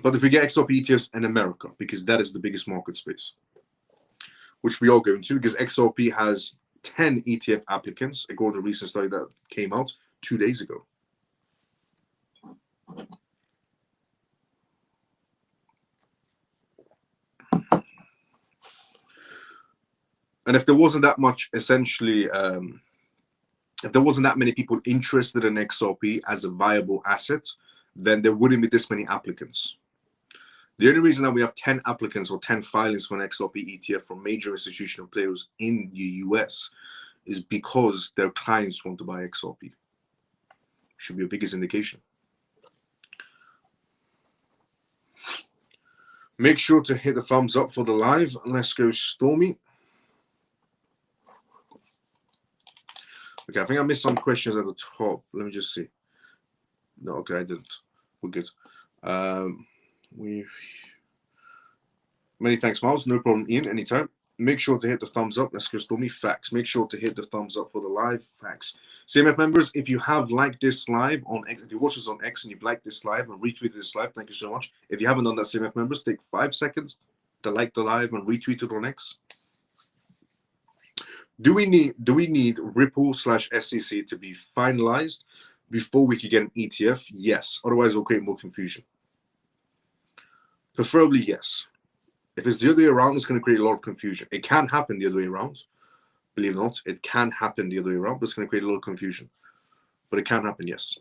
But if we get XRP ETFs in America, because that is the biggest market space, which we are going to, because XRP has 10 ETF applicants, according to a recent study that came out 2 days ago. And if there wasn't that much, essentially, if there wasn't that many people interested in XRP as a viable asset, then there wouldn't be this many applicants. The only reason that we have 10 applicants or 10 filings for an XRP ETF from major institutional players in the US is because their clients want to buy XRP. Should be a biggest indication. Make sure to hit the thumbs up for the live. Let's go Stormy. Okay, I think I missed some questions at the top. Let me just see. No, okay, I didn't. We're good. Many thanks, Miles. No problem, Ian. Anytime. Make sure to hit the thumbs up. Let's go Stormy. Facts. Make sure to hit the thumbs up for the live. Facts. CMF members, if you have liked this live on X, if you watch this on X and you've liked this live and retweeted this live, thank you so much. If you haven't done that, CMF members, take 5 seconds to like the live and retweet it on X. Do we need Ripple/SEC to be finalized before we can get an ETF? Yes. Otherwise, it'll create more confusion. Preferably, yes. If it's the other way around, it's going to create a lot of confusion. It can happen the other way around. Believe it or not, it can happen the other way around, but it's going to create a lot of confusion. But it can happen, yes.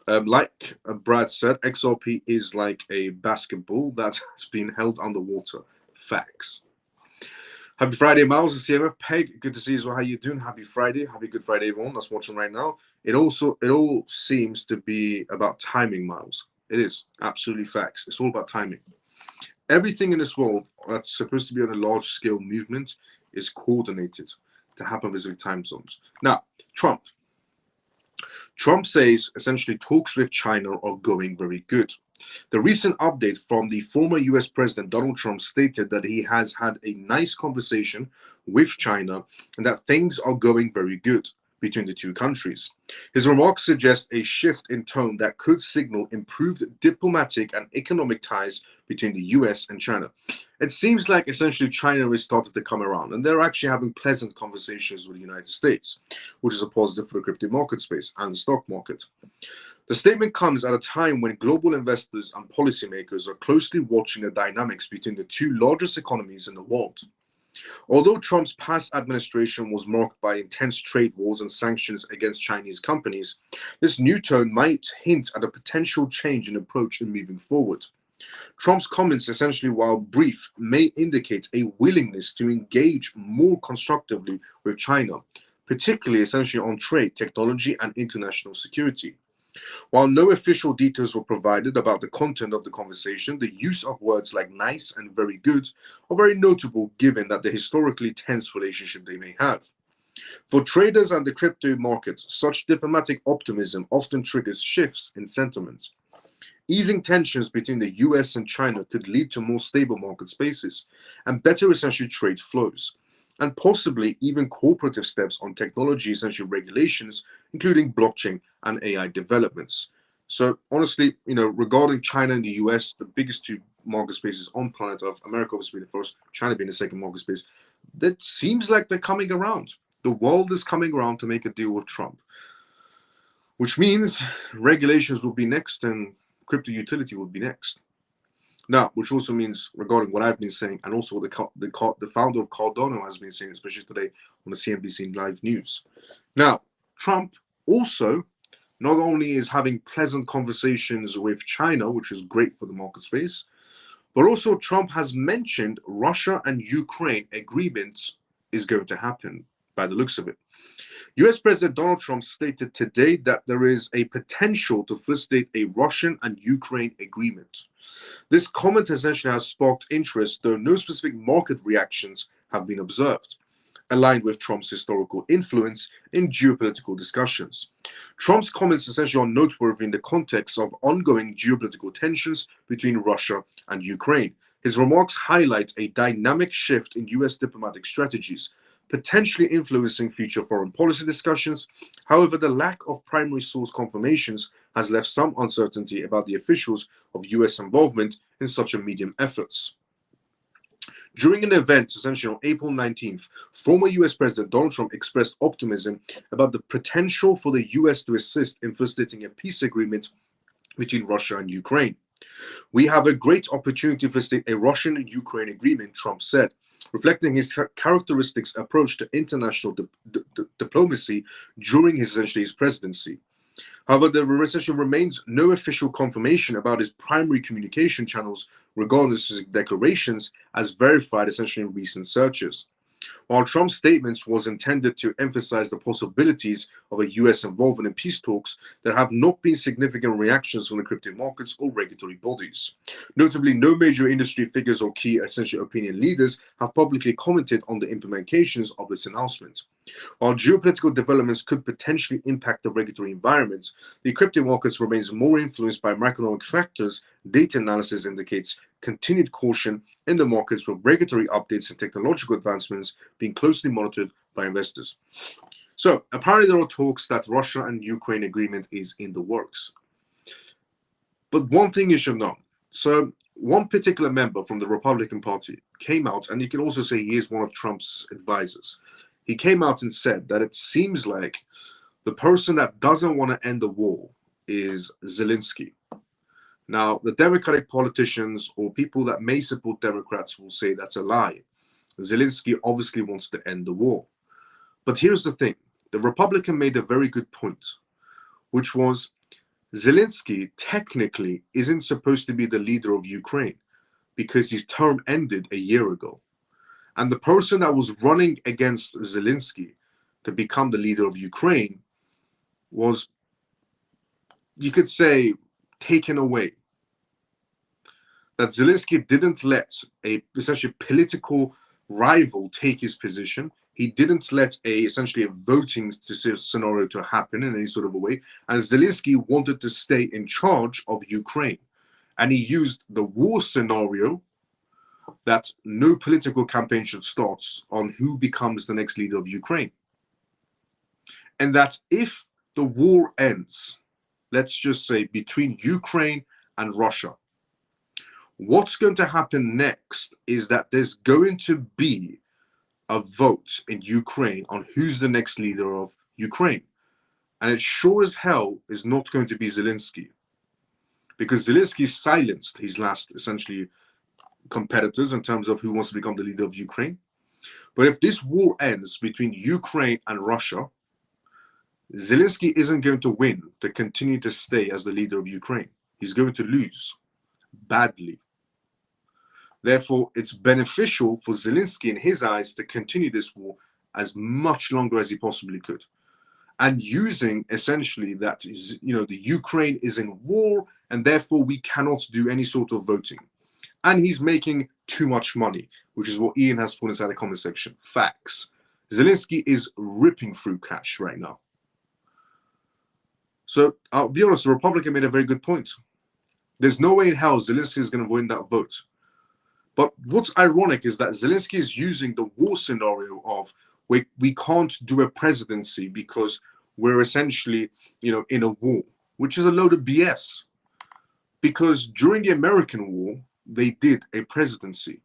Like Brad said, XRP is like a basketball that has been held underwater. facts. Happy Friday, Miles and CMF. Peg, good to see you as well. How you doing? Happy Friday. Happy Good Friday, everyone that's watching right now. It all seems to be about timing, Miles. It is absolutely facts. It's all about timing. Everything in this world that's supposed to be on a large-scale movement is coordinated to happen with time zones. Now, Trump says essentially talks with China are going very good. The recent update from the former US President Donald Trump stated that he has had a nice conversation with China and that things are going very good between the two countries. His remarks suggest a shift in tone that could signal improved diplomatic and economic ties between the US and China. It seems like essentially China has started to come around and they're actually having pleasant conversations with the United States, which is a positive for the crypto market space and the stock market. The statement comes at a time when global investors and policymakers are closely watching the dynamics between the two largest economies in the world. Although Trump's past administration was marked by intense trade wars and sanctions against Chinese companies, this new tone might hint at a potential change in approach in moving forward. Trump's comments, essentially, while brief, may indicate a willingness to engage more constructively with China, particularly essentially on trade, technology, and international security. While no official details were provided about the content of the conversation, the use of words like nice and very good are very notable given that the historically tense relationship they may have. For traders and the crypto markets, such diplomatic optimism often triggers shifts in sentiment. Easing tensions between the US and China could lead to more stable market spaces and better essentially trade flows, and possibly even cooperative steps on technology essentially regulations, including blockchain and AI developments. So honestly, regarding China and the US, the biggest two market spaces on planet Earth, America obviously the first, China being the second market space, that seems like they're coming around. The world is coming around to make a deal with Trump, which means regulations will be next and crypto utility will be next. Now, which also means, regarding what I've been saying, and also what the founder of Cardano has been saying, especially today on the CNBC Live News. Now, Trump also not only is having pleasant conversations with China, which is great for the market space, but also Trump has mentioned Russia and Ukraine agreements is going to happen by the looks of it. US President Donald Trump stated today that there is a potential to facilitate a Russian and Ukraine agreement. This comment essentially has sparked interest, though no specific market reactions have been observed, aligned with Trump's historical influence in geopolitical discussions. Trump's comments essentially are noteworthy in the context of ongoing geopolitical tensions between Russia and Ukraine. His remarks highlight a dynamic shift in US diplomatic strategies, potentially influencing future foreign policy discussions. However, the lack of primary source confirmations has left some uncertainty about the officials of US involvement in such a medium efforts. During an event essentially on April 19th, former US President Donald Trump expressed optimism about the potential for the US to assist in facilitating a peace agreement between Russia and Ukraine. "We have a great opportunity to facilitate a Russian and Ukraine agreement," Trump said, reflecting his characteristics approach to international diplomacy during his presidency. However, there essentially remains no official confirmation about his primary communication channels regarding his declarations as verified essentially in recent searches. While Trump's statements was intended to emphasize the possibilities of a US involvement in peace talks, there have not been significant reactions from the crypto markets or regulatory bodies. Notably, no major industry figures or key essential opinion leaders have publicly commented on the implications of this announcement. While geopolitical developments could potentially impact the regulatory environment, the crypto markets remains more influenced by macroeconomic factors. Data analysis indicates continued caution in the markets, with regulatory updates and technological advancements being closely monitored by investors. So apparently there are talks that Russia and Ukraine agreement is in the works. But one thing you should know. So one particular member from the Republican Party came out, and you can also say he is one of Trump's advisors. He came out and said that it seems like the person that doesn't want to end the war is Zelensky. Now, the Democratic politicians or people that may support Democrats will say that's a lie. Zelensky obviously wants to end the war. But here's the thing. The Republican made a very good point, which was Zelensky technically isn't supposed to be the leader of Ukraine, because his term ended a year ago. And the person that was running against Zelensky to become the leader of Ukraine was, you could say, taken away. That Zelensky didn't let a essentially political rival take his position. He didn't let essentially a voting scenario to happen in any sort of a way. And Zelensky wanted to stay in charge of Ukraine. And he used the war scenario that no political campaign should start on who becomes the next leader of Ukraine. And that if the war ends, let's just say between Ukraine and Russia, what's going to happen next is that there's going to be a vote in Ukraine on who's the next leader of Ukraine. And it sure as hell is not going to be Zelensky, because Zelensky silenced his last essentially competitors in terms of who wants to become the leader of Ukraine. But if this war ends between Ukraine and Russia, Zelensky isn't going to win to continue to stay as the leader of Ukraine. He's going to lose badly. Therefore, it's beneficial for Zelensky in his eyes to continue this war as much longer as he possibly could. And using essentially that, the Ukraine is in war and therefore we cannot do any sort of voting. And he's making too much money, which is what Ian has put inside the comment section. Facts. Zelensky is ripping through cash right now. So I'll be honest, the Republican made a very good point. There's no way in hell Zelensky is going to win that vote. But what's ironic is that Zelensky is using the war scenario of we can't do a presidency because we're essentially, in a war, which is a load of BS. Because during the American War, they did a presidency.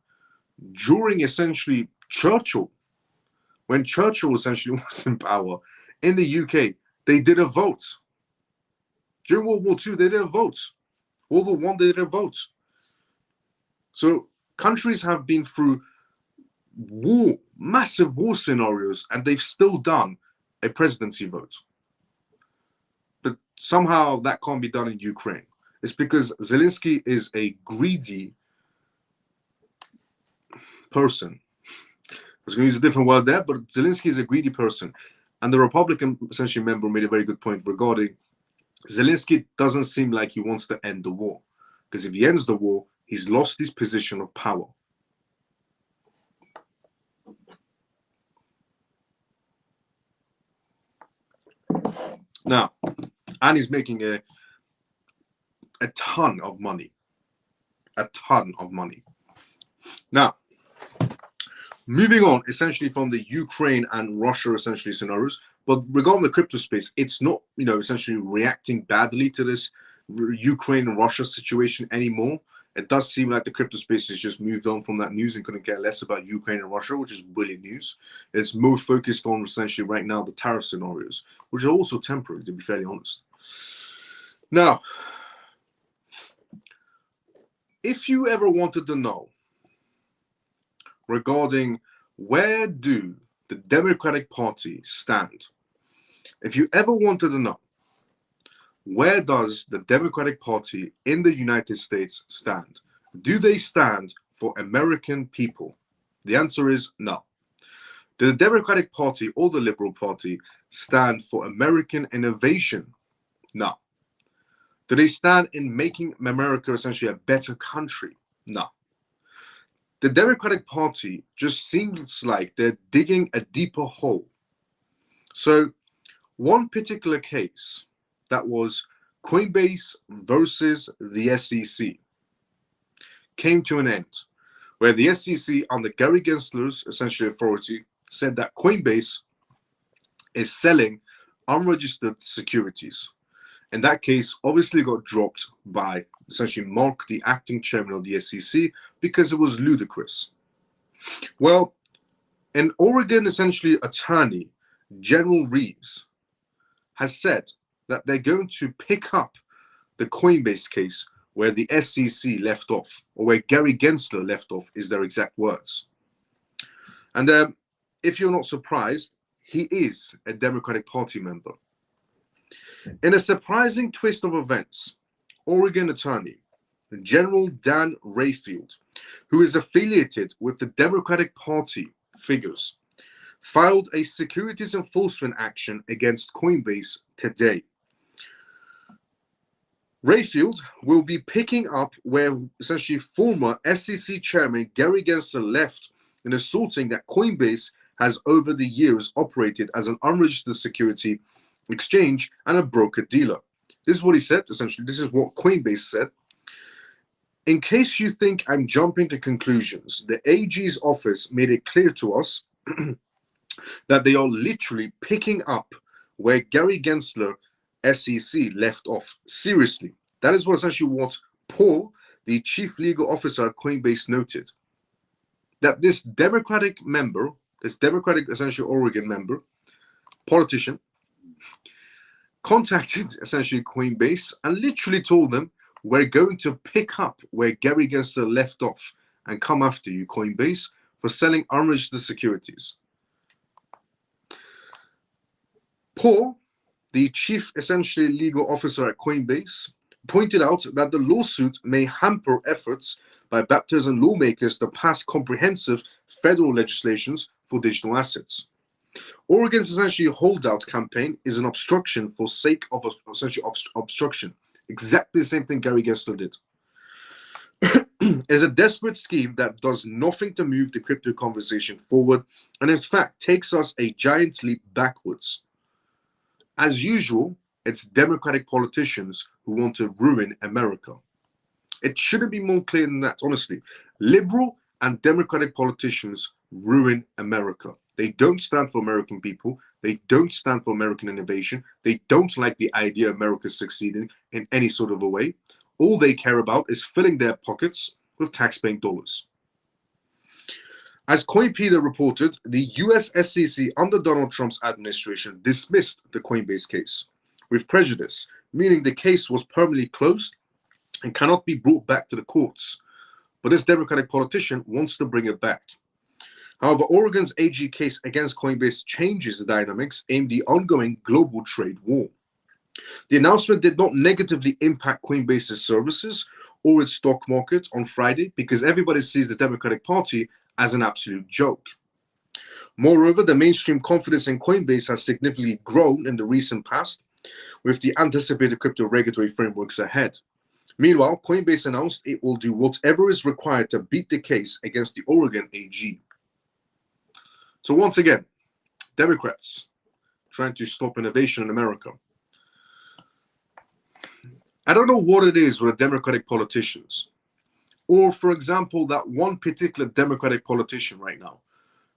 During essentially Churchill, when Churchill essentially was in power in the UK, they did a vote. During World War II, they did a vote. World War I, they did a vote. So countries have been through war, massive war scenarios, and they've still done a presidency vote. But somehow that can't be done in Ukraine. It's because Zelensky is a greedy person. I was going to use a different word there, but Zelensky is a greedy person. And the Republican essentially member made a very good point regarding Zelensky doesn't seem like he wants to end the war. Because if he ends the war, he's lost his position of power. Now, and he's making a ton of money. A ton of money. Now, moving on, essentially from the Ukraine and Russia essentially scenarios, but regarding the crypto space, it's not, essentially reacting badly to this Ukraine and Russia situation anymore. It does seem like the crypto space has just moved on from that news and couldn't care less about Ukraine and Russia, which is brilliant news. It's more focused on essentially right now the tariff scenarios, which are also temporary, to be fairly honest. Now, if you ever wanted to know regarding where do the Democratic Party stand, if you ever wanted to know where does the Democratic Party in the United States stand, do they stand for American people? The answer is no. Do the Democratic Party or the Liberal Party stand for American innovation? No. Do they stand in making America essentially a better country? No. The Democratic Party just seems like they're digging a deeper hole. So one particular case that was Coinbase versus the SEC came to an end, where the SEC under Gary Gensler's essentially authority said that Coinbase is selling unregistered securities. And that case obviously got dropped by essentially Mark, the acting chairman of the SEC, because it was ludicrous. Well, an Oregon essentially attorney, General Reeves, has said that they're going to pick up the Coinbase case where the SEC left off, or where Gary Gensler left off, is their exact words. And if you're not surprised, he is a Democratic Party member. In a surprising twist of events, Oregon attorney General Dan Rayfield, who is affiliated with the Democratic Party figures, filed a securities enforcement action against Coinbase today. Rayfield will be picking up where essentially former SEC chairman Gary Gensler left in asserting that Coinbase has over the years operated as an unregistered security exchange and a broker-dealer. This is what he said, essentially. This is what Coinbase said. In case you think I'm jumping to conclusions, the AG's office made it clear to us that they are literally picking up where Gary Gensler, SEC, left off. Seriously. That is what essentially what Paul, the chief legal officer at Coinbase, noted. That this Democratic member, this Democratic, essentially Oregon member, politician, contacted essentially Coinbase and literally told them, we're going to pick up where Gary Gensler left off and come after you, Coinbase, for selling unregistered securities. Paul, the chief essentially legal officer at Coinbase, pointed out that the lawsuit may hamper efforts by baptism lawmakers to pass comprehensive federal legislations for digital assets. Oregon's essentially holdout campaign is an obstruction for sake of essentially obstruction. Exactly the same thing Gary Gensler did. It is a desperate scheme that does nothing to move the crypto conversation forward and in fact takes us a giant leap backwards. As usual, it's Democratic politicians who want to ruin America. It shouldn't be more clear than that, honestly. Liberal and Democratic politicians ruin America. They don't stand for American people. They don't stand for American innovation. They don't like the idea of America succeeding in any sort of a way. All they care about is filling their pockets with taxpaying dollars. As Coinpedia reported, the US SEC under Donald Trump's administration dismissed the Coinbase case with prejudice, meaning the case was permanently closed and cannot be brought back to the courts. But this Democratic politician wants to bring it back. However, Oregon's AG case against Coinbase changes the dynamics in the ongoing global trade war. The announcement did not negatively impact Coinbase's services or its stock market on Friday because everybody sees the Democratic Party as an absolute joke. Moreover, the mainstream confidence in Coinbase has significantly grown in the recent past with the anticipated crypto regulatory frameworks ahead. Meanwhile, Coinbase announced it will do whatever is required to beat the case against the Oregon AG. So once again, Democrats trying to stop innovation in America. I don't know what it is with Democratic politicians. Or, for example, that one particular Democratic politician right now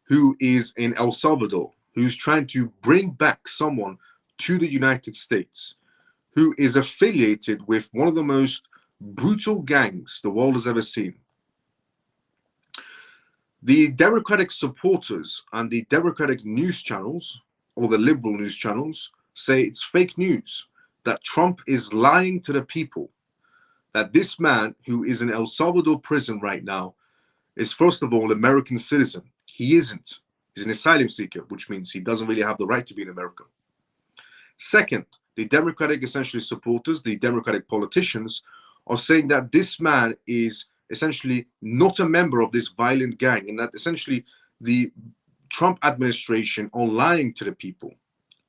who is in El Salvador, who's trying to bring back someone to the United States, who is affiliated with one of the most brutal gangs the world has ever seen. The Democratic supporters and the Democratic news channels, or the liberal news channels, say it's fake news, that Trump is lying to the people, that this man who is in El Salvador prison right now is, first of all, an American citizen. He isn't. He's an asylum seeker, which means he doesn't really have the right to be in America. Second, the Democratic essentially supporters, the Democratic politicians, are saying that this man is essentially not a member of this violent gang and that essentially the Trump administration are lying to the people.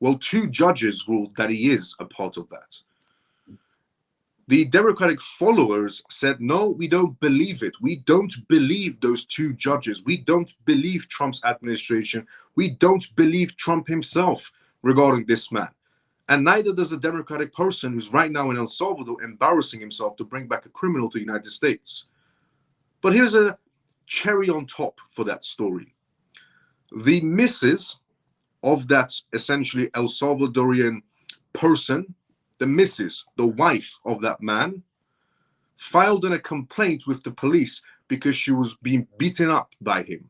Well, two judges ruled that he is a part of that. The Democratic followers said, no, we don't believe it. We don't believe those two judges. We don't believe Trump's administration. We don't believe Trump himself regarding this man. And neither does a Democratic person who's right now in El Salvador embarrassing himself to bring back a criminal to the United States. But here's a cherry on top for that story. The missus of that essentially El Salvadorian person, the missus, the wife of that man, filed a complaint with the police because she was being beaten up by him.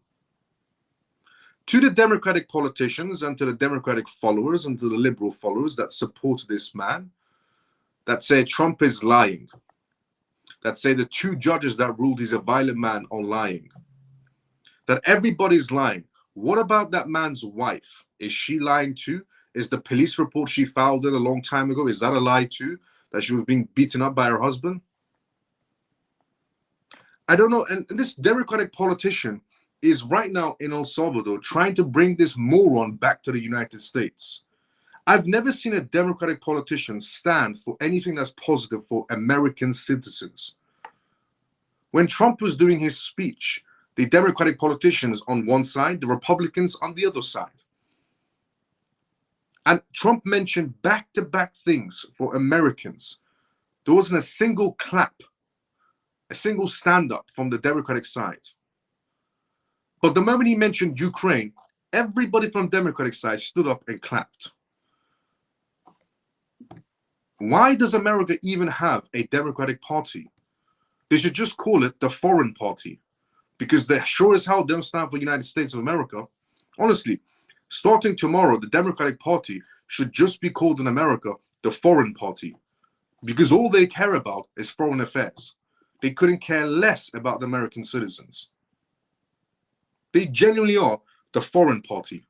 To the Democratic politicians and to the Democratic followers and to the liberal followers that support this man, that say Trump is lying, that say the two judges that ruled he's a violent man are lying, that everybody's lying. What about that man's wife? Is she lying too? Is the police report she filed in a long time ago, is that a lie too? That she was being beaten up by her husband? I don't know. And this Democratic politician is right now in El Salvador trying to bring this moron back to the United States. I've never seen a Democratic politician stand for anything that's positive for American citizens. When Trump was doing his speech, the Democratic politicians on one side, the Republicans on the other side. And Trump mentioned back-to-back things for Americans. There wasn't a single clap, a single stand-up from the Democratic side. But the moment he mentioned Ukraine, everybody from the Democratic side stood up and clapped. Why does America even have a Democratic Party? They should just call it the foreign party, because they sure as hell don't stand for the United States of America. Honestly, starting tomorrow, the Democratic Party should just be called in America the foreign party, because all they care about is foreign affairs. They couldn't care less about the American citizens. They genuinely are the foreign party.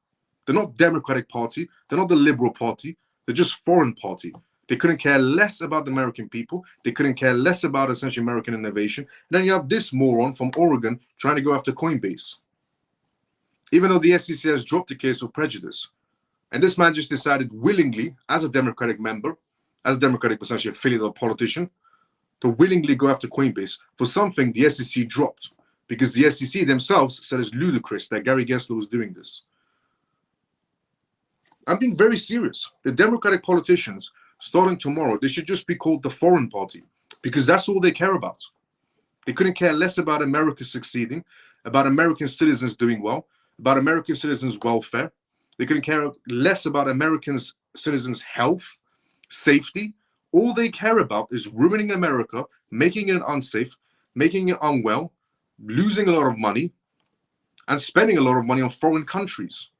They're not Democratic Party. They're not the Liberal Party. They're just foreign party. They couldn't care less about the American people. They couldn't care less about essentially American innovation. And then you have this moron from Oregon trying to go after Coinbase, even though the SEC has dropped the case of prejudice. And this man just decided willingly, as a Democratic member, as a Democratic essentially affiliate of a politician, to willingly go after Coinbase for something the SEC dropped, because the SEC themselves said it's ludicrous that Gary Gensler was doing this. I'm being very serious. The Democratic politicians, starting tomorrow, they should just be called the foreign party, because that's all they care about. They couldn't care less about America succeeding, about American citizens doing well, about American citizens' welfare. They couldn't care less about American citizens' health, safety. All they care about is ruining America, making it unsafe, making it unwell, losing a lot of money, and spending a lot of money on foreign countries,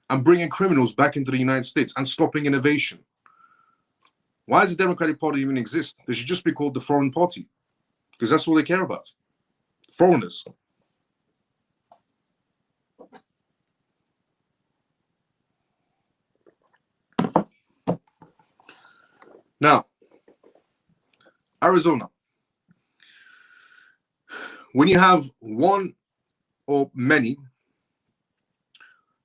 and bringing criminals back into the United States and stopping innovation. Why does the Democratic Party even exist? They should just be called the foreign party, because that's all they care about. Foreigners. Now, Arizona. When you have one or many,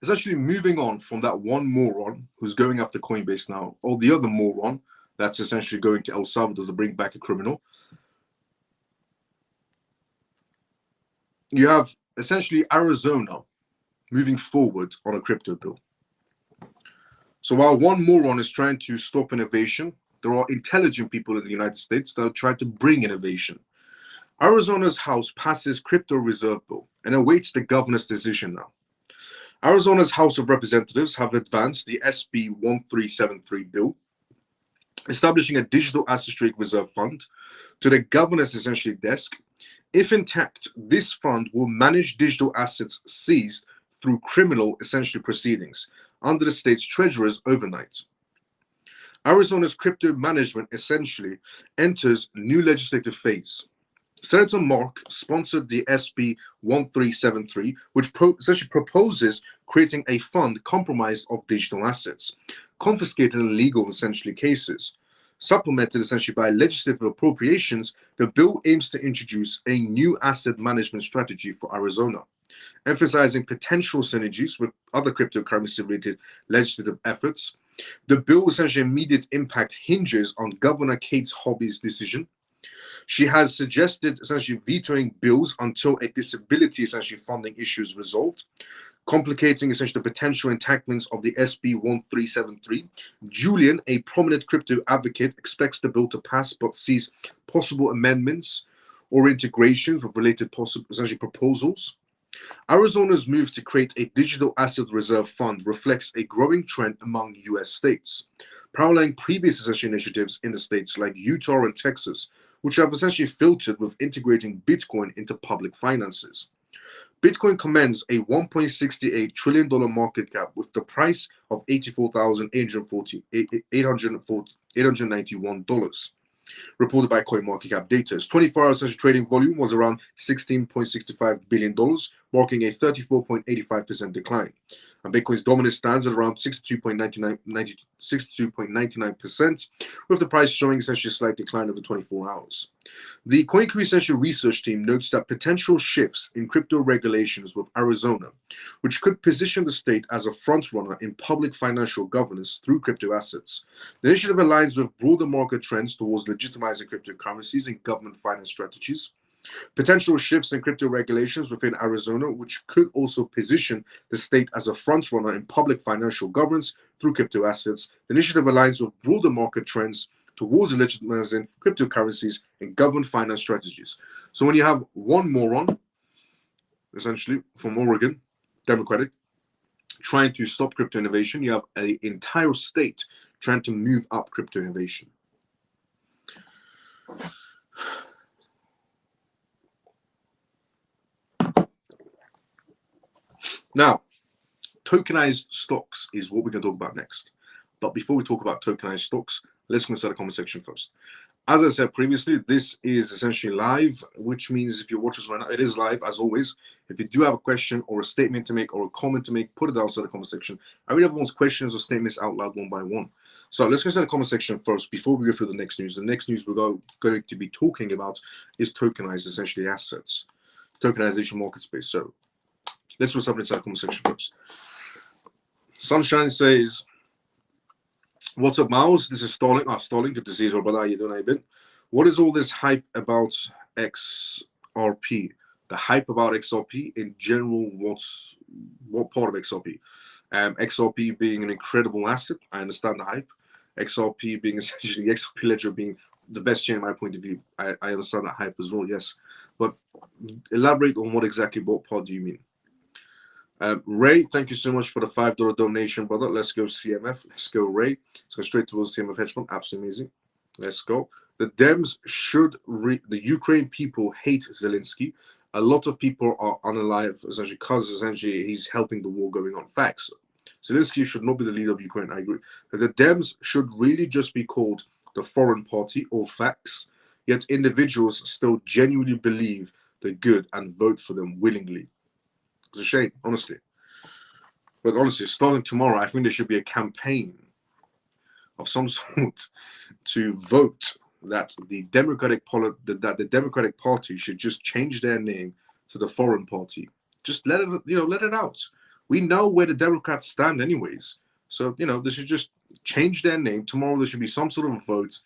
essentially moving on from that one moron who's going after Coinbase now, or the other moron that's essentially going to El Salvador to bring back a criminal, you have essentially Arizona moving forward on a crypto bill. So while one moron is trying to stop innovation, there are intelligent people in the United States that are trying to bring innovation. Arizona's House passes crypto reserve bill and awaits the governor's decision now. Arizona's House of Representatives have advanced the SB 1373 bill, establishing a digital asset reserve fund to the governor's essentially desk. If intact, this fund will manage digital assets seized through criminal essentially proceedings under the state's treasurer's overnight. Arizona's crypto management essentially enters new legislative phase. Senator Mark sponsored the SB 1373, which essentially proposes creating a fund comprised of digital assets, confiscated in legal essentially cases. Supplemented essentially by legislative appropriations, the bill aims to introduce a new asset management strategy for Arizona, emphasizing potential synergies with other cryptocurrency-related legislative efforts. The bill's essentially immediate impact hinges on Governor Kate Hobbs' decision. She has suggested essentially vetoing bills until a disability essentially funding issue is resolved, complicating essentially the potential enactments of the SB 1373. Julian, a prominent crypto advocate, expects the bill to pass but sees possible amendments or integrations with related possible essentially proposals. Arizona's move to create a digital asset reserve fund reflects a growing trend among U.S. states, paralleling previous essentially initiatives in the states like Utah and Texas, which have essentially filtered with integrating Bitcoin into public finances. Bitcoin commands a $1.68 trillion market cap with the price of $84,891, reported by CoinMarketCap data. Its 24-hour essential trading volume was around $16.65 billion, marking a 34.85% decline. And Bitcoin's dominance stands at around 62.99%, with the price showing essentially a slight decline over 24 hours. The CoinQ Essential research team notes that potential shifts in crypto regulations with Arizona, which could position the state as a frontrunner in public financial governance through crypto assets. The initiative aligns with broader market trends towards legitimizing cryptocurrencies and government finance strategies. Potential shifts in crypto regulations within Arizona, which could also position the state as a frontrunner in public financial governance through crypto assets. The initiative aligns with broader market trends towards legitimizing cryptocurrencies and government finance strategies. So when you have one moron, essentially from Oregon, Democratic, trying to stop crypto innovation, you have an entire state trying to move up crypto innovation. Now, tokenized stocks is what we're going to talk about next. But before we talk about tokenized stocks, let's go inside the comment section first. As I said previously, this is essentially live, which means if you watch us right now, it is live as always. If you do have a question or a statement to make or a comment to make, put it down inside the comment section. I read everyone's questions or statements out loud one by one. So let's go inside the comment section first before we go through the next news. The next news we're going to be talking about is tokenized, essentially assets, tokenization market space. So let's do something inside the comment section first. Sunshine says, "What's up, Miles? This is Starling. Starling, good to see you, all, brother. How you doing? How you been? What is all this hype about XRP? The hype about XRP in general, what part of XRP? XRP being an incredible asset. I understand the hype. XRP being essentially XRP ledger being the best chain in my point of view. I understand that hype as well, yes. But elaborate on what part do you mean? Ray, thank you so much for the $5 donation, brother. Let's go CMF. Let's go Ray. Let's go straight towards CMF hedge fund. Absolutely amazing. Let's go. The Dems should the Ukraine people hate Zelensky. A lot of people are unalive essentially because essentially he's helping the war going on. Facts. Zelensky should not be the leader of Ukraine. I agree. The Dems should really just be called the foreign party or facts. Yet individuals still genuinely believe they're good and vote for them willingly. It's a shame, honestly. But honestly, starting tomorrow, I think there should be a campaign of some sort to vote that the Democratic Party should just change their name to the foreign party. Just let it out. We know where the Democrats stand, anyways. So they should just change their name tomorrow. There should be some sort of vote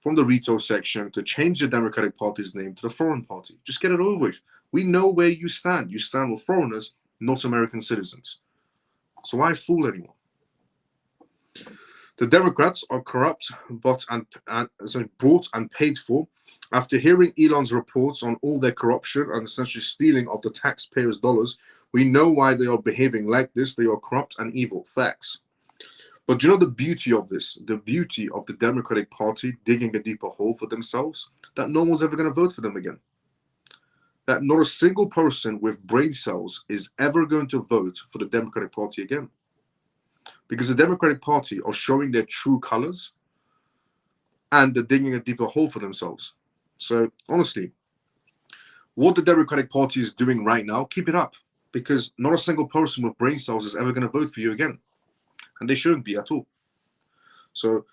from the retail section to change the Democratic Party's name to the foreign party. Just get it over with. We know where you stand. You stand with foreigners, not American citizens. So why fool anyone? The Democrats are corrupt, bought and paid for. After hearing Elon's reports on all their corruption and essentially stealing of the taxpayers' dollars, we know why they are behaving like this. They are corrupt and evil. Facts. But you know the beauty of this? The beauty of the Democratic Party digging a deeper hole for themselves? That no one's ever going to vote for them again. That not a single person with brain cells is ever going to vote for the Democratic Party again. Because the Democratic Party are showing their true colors and they're digging a deeper hole for themselves. So, honestly, what the Democratic Party is doing right now, keep it up. Because not a single person with brain cells is ever going to vote for you again. And they shouldn't be at all. So,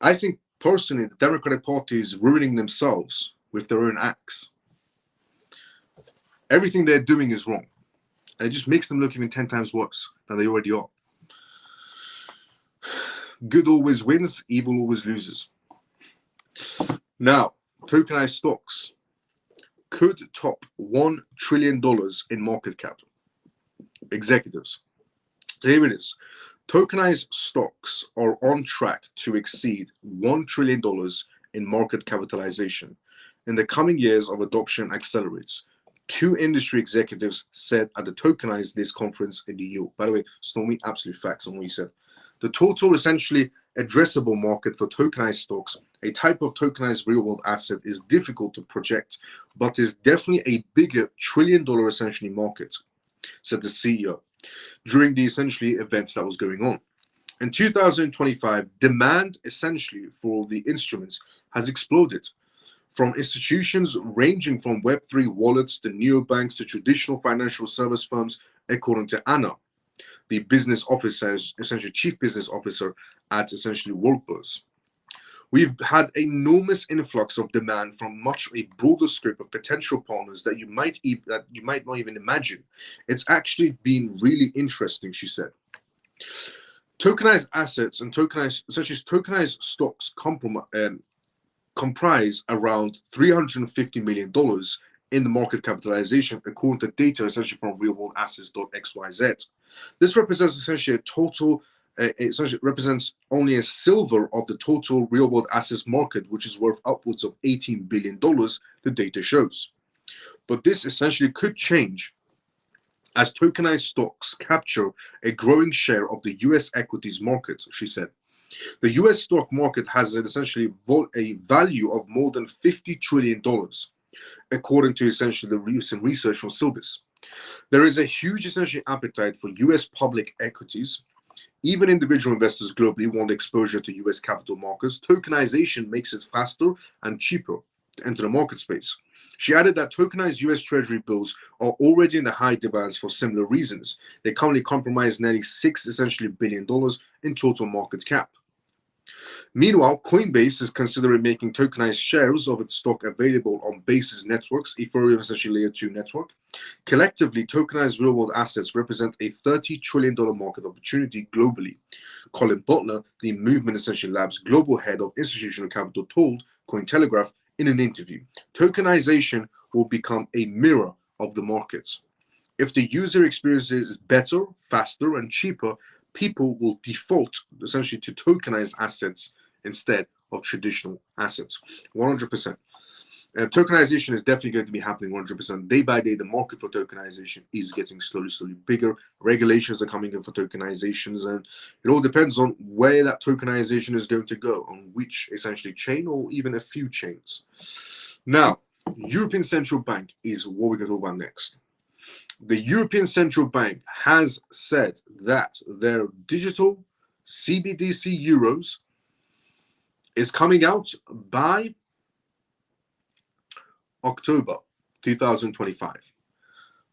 I think, personally, the Democratic Party is ruining themselves with their own acts. Everything they're doing is wrong. And it just makes them look even 10 times worse than they already are. Good always wins, evil always loses. Now, tokenized stocks could top $1 trillion in market cap. Executives. So here it is. Tokenized stocks are on track to exceed $1 trillion in market capitalization. In the coming years of adoption accelerates. 2 industry executives said at the Tokenize This conference in New York. By the way, Stormy, absolute facts on what you said. The total essentially addressable market for tokenized stocks, a type of tokenized real-world asset, is difficult to project, but is definitely a bigger trillion-dollar essentially market, said the CEO, during the essentially event that was going on. In 2025, demand essentially for the instruments has exploded. From institutions ranging from Web3 wallets to neobanks to traditional financial service firms, according to Anna. the business officer, essentially chief business officer at essentially Workbuzz. We've had enormous influx of demand from much a broader scope of potential partners that you might not even imagine. It's actually been really interesting, she said. Tokenized assets and tokenized stocks comprise around $350 million in the market capitalization, according to data essentially from realworldassets.xyz. This represents essentially a total. It essentially represents only a silver of the total real-world assets market, which is worth upwards of $18 billion, the data shows. But this essentially could change as tokenized stocks capture a growing share of the US equities market, she said. The US stock market has essentially a value of more than $50 trillion, according to essentially the recent research from Silbus. There is a huge essentially appetite for US public equities. Even individual investors globally want exposure to US capital markets. Tokenization makes it faster and cheaper to enter the market space. She added that tokenized US Treasury bills are already in the high demands for similar reasons. They currently comprise nearly $6 billion in total market cap. Meanwhile, Coinbase is considering making tokenized shares of its stock available on Base's networks, Ethereum essentially layer 2 network. Collectively, tokenized real-world assets represent a $30 trillion market opportunity globally. Colin Butler, the Movement Essential Labs global head of institutional capital, told Cointelegraph in an interview, tokenization will become a mirror of the markets. If the user experience is better, faster, and cheaper, people will default essentially to tokenized assets instead of traditional assets. 100%. Tokenization is definitely going to be happening 100%. Day by day, the market for tokenization is getting slowly bigger. Regulations are coming in for tokenizations, and it all depends on where that tokenization is going to go, on which essentially chain or even a few chains. Now, European Central Bank is what we're going to talk about next. The European Central Bank has said that their digital CBDC euros is coming out by October 2025.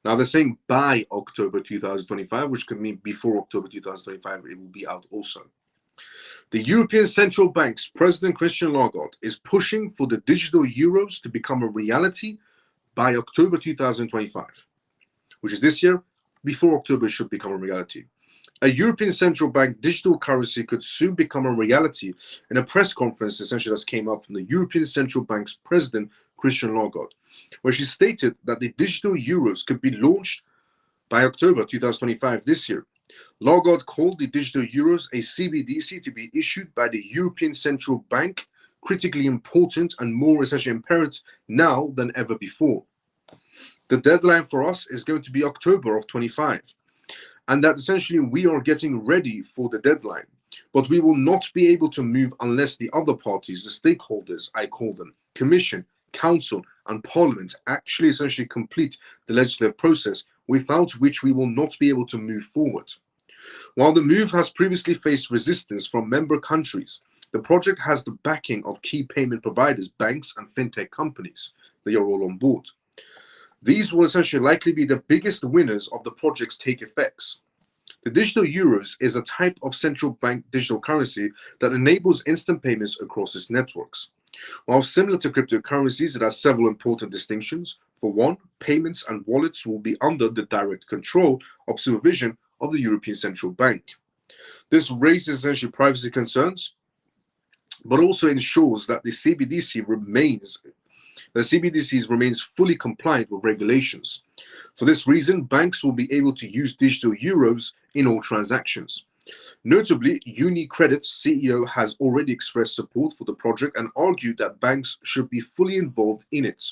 Now they're saying by October 2025, which could mean before October 2025, it will be out also. The European Central Bank's President Christian Lagarde is pushing for the digital euros to become a reality by October 2025, which is this year. Before October, it should become a reality. A European Central Bank digital currency could soon become a reality. In a press conference, essentially, that came out from the European Central Bank's President Christian Lagarde, where she stated that the digital euros could be launched by October 2025 this year. Lagarde called the digital euros a CBDC to be issued by the European Central Bank, critically important and more essentially imperative now than ever before. The deadline for us is going to be October of 25, and that essentially we are getting ready for the deadline, but we will not be able to move unless the other parties, the stakeholders, I call them, Commission, Council, and Parliament, actually essentially complete the legislative process, without which we will not be able to move forward. While the move has previously faced resistance from member countries, the project has the backing of key payment providers, banks, and fintech companies. They are all on board. These will essentially likely be the biggest winners of the project's take effects. The digital euros is a type of central bank digital currency that enables instant payments across its networks. While similar to cryptocurrencies, it has several important distinctions. For one, payments and wallets will be under the direct control of supervision of the European Central Bank. This raises essentially privacy concerns, but also ensures that the CBDC remains fully compliant with regulations. For this reason, banks will be able to use digital euros in all transactions. Notably, UniCredit's CEO has already expressed support for the project and argued that banks should be fully involved in it.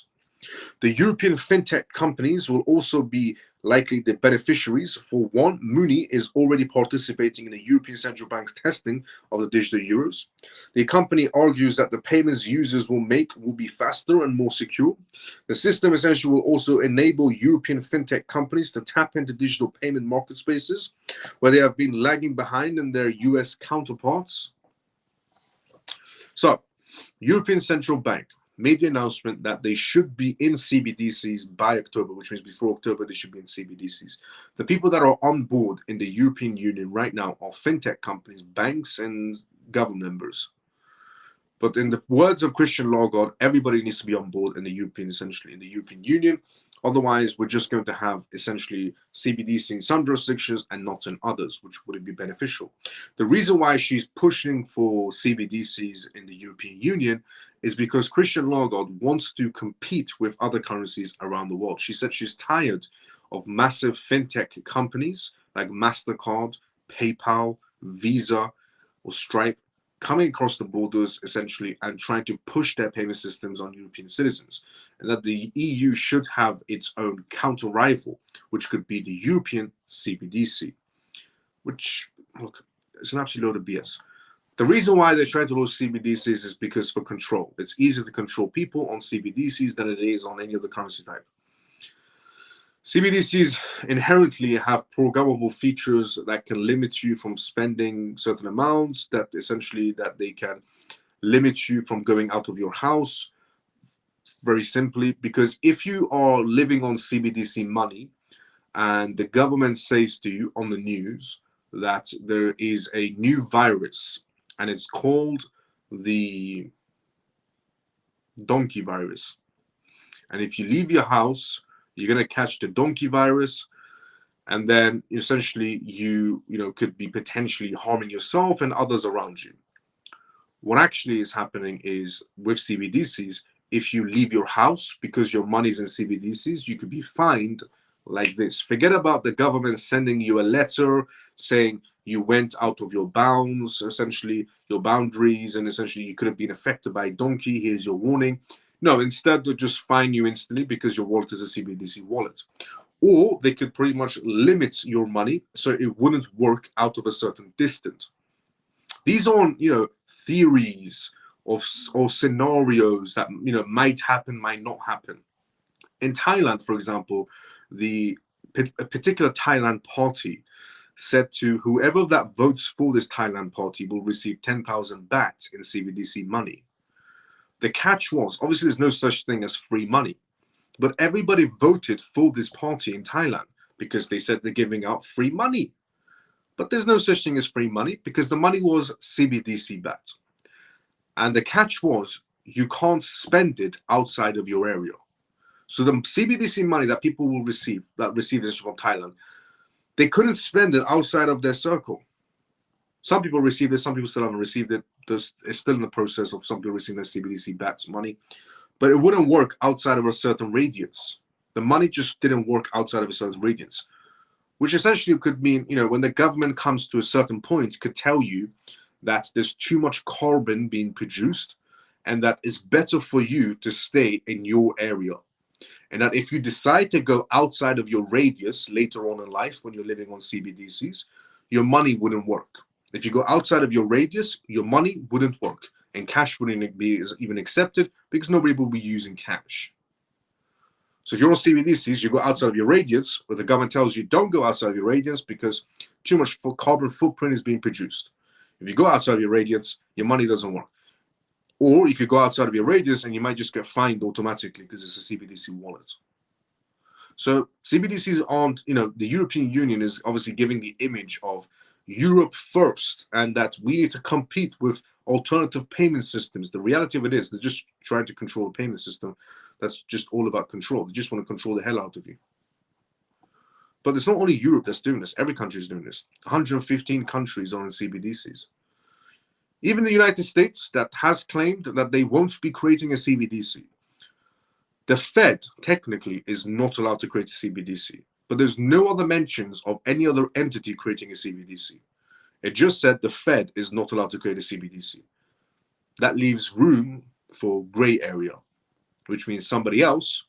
The European fintech companies will also be likely the beneficiaries. For one, Mooney is already participating in the European Central Bank's testing of the digital euros. The company argues that the payments users will make will be faster and more secure. The system essentially will also enable European fintech companies to tap into digital payment market spaces where they have been lagging behind in their US counterparts. So, European Central Bank, made the announcement that they should be in CBDCs by October, which means before October, they should be in CBDCs. The people that are on board in the European Union right now are fintech companies, banks, and government members. But in the words of Christian Law God, everybody needs to be on board in the European Union. Otherwise, we're just going to have essentially CBDC in some jurisdictions and not in others, which wouldn't be beneficial. The reason why she's pushing for CBDCs in the European Union is because Christian Law God wants to compete with other currencies around the world. She said she's tired of massive fintech companies like MasterCard, PayPal, Visa, or Stripe coming across the borders essentially and trying to push their payment systems on European citizens, and that the EU should have its own counter rival, which could be the European CBDC, which, look, it's an absolute load of BS. The reason why they're trying to launch CBDCs is because for control. It's easier to control people on CBDCs than it is on any other currency type. CBDCs inherently have programmable features that can limit you from spending certain amounts, that essentially that they can limit you from going out of your house, very simply, because if you are living on CBDC money and the government says to you on the news that there is a new virus and it's called the donkey virus, and if you leave your house, you're going to catch the donkey virus, and then essentially you could be potentially harming yourself and others around you. What actually is happening is with CBDCs, if you leave your house because your money's in CBDCs, you could be fined like this. Forget about the government sending you a letter saying you went out of your bounds, essentially your boundaries, and essentially you could have been affected by a donkey. Here's your warning. No, instead they'll just fine you instantly because your wallet is a CBDC wallet. Or they could pretty much limit your money so it wouldn't work out of a certain distance. These aren't, theories or scenarios that, might happen, might not happen. In Thailand, for example, a particular Thailand party said to whoever that votes for this Thailand party will receive 10,000 baht in CBDC money. The catch was, obviously, there's no such thing as free money, but everybody voted for this party in Thailand because they said they're giving out free money. But there's no such thing as free money because the money was CBDC baht. And the catch was, you can't spend it outside of your area. So the CBDC money that people will receive, that receive this from Thailand, they couldn't spend it outside of their circle. Some people received it, some people still haven't received it. It's still in the process of some people receiving their CBDC BATS money. But it wouldn't work outside of a certain radius. The money just didn't work outside of a certain radius, which essentially could mean, when the government comes to a certain point, could tell you that there's too much carbon being produced and that it's better for you to stay in your area. And that if you decide to go outside of your radius later on in life when you're living on CBDCs, your money wouldn't work. If you go outside of your radius, your money wouldn't work, and cash wouldn't be even accepted because nobody will be using cash. So if you're on CBDCs, you go outside of your radius, but the government tells you don't go outside of your radius because too much carbon footprint is being produced. If you go outside of your radius, your money doesn't work. Or you could go outside of your radius and you might just get fined automatically because it's a CBDC wallet. So CBDCs aren't, the European Union is obviously giving the image of Europe first, and that we need to compete with alternative payment systems. The reality of it is they're just trying to control the payment system. That's just all about control. They just want to control the hell out of you. But it's not only Europe that's doing this. Every country is doing this. 115 countries are in CBDCs. Even the United States, that has claimed that they won't be creating a CBDC. The Fed, technically, is not allowed to create a CBDC. But there's no other mentions of any other entity creating a CBDC. It just said the Fed is not allowed to create a CBDC. That leaves room for gray area, which means somebody else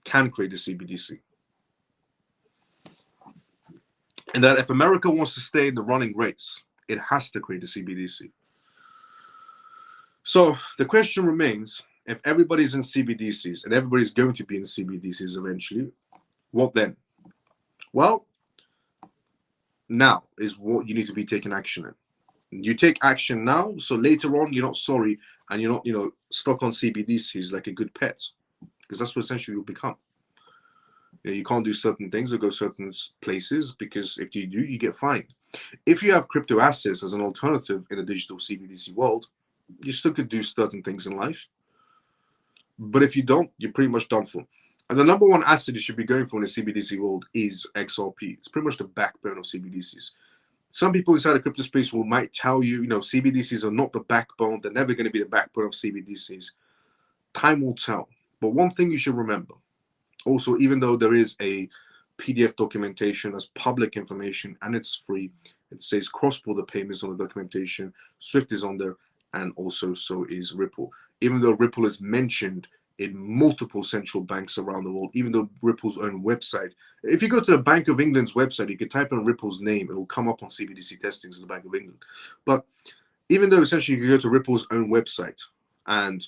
can create a CBDC. And that if America wants to stay in the running race, it has to create a CBDC. So the question remains, if everybody's in CBDCs and everybody's going to be in CBDCs eventually, what then? Well, now is what you need to be taking action in. You take action now, so later on you're not sorry and you're not, stuck on CBDCs like a good pet, because that's what essentially you'll become. You can't do certain things or go certain places, because if you do, you get fined. If you have crypto assets as an alternative in the digital CBDC world, you still could do certain things in life. But if you don't, you're pretty much done for. And the number one asset you should be going for in the CBDC world is XRP. It's pretty much the backbone of CBDCs. Some people inside the crypto space might tell you, CBDCs are not the backbone. They're never going to be the backbone of CBDCs. Time will tell. But one thing you should remember, also, even though there is a PDF documentation as public information and it's free, it says cross-border payments on the documentation, Swift is on there, and also so is Ripple. Even though Ripple is mentioned in multiple central banks around the world, even though Ripple's own website, if you go to the Bank of England's website, you can type in Ripple's name, it will come up on CBDC testings of the Bank of England. But even though essentially you can go to Ripple's own website and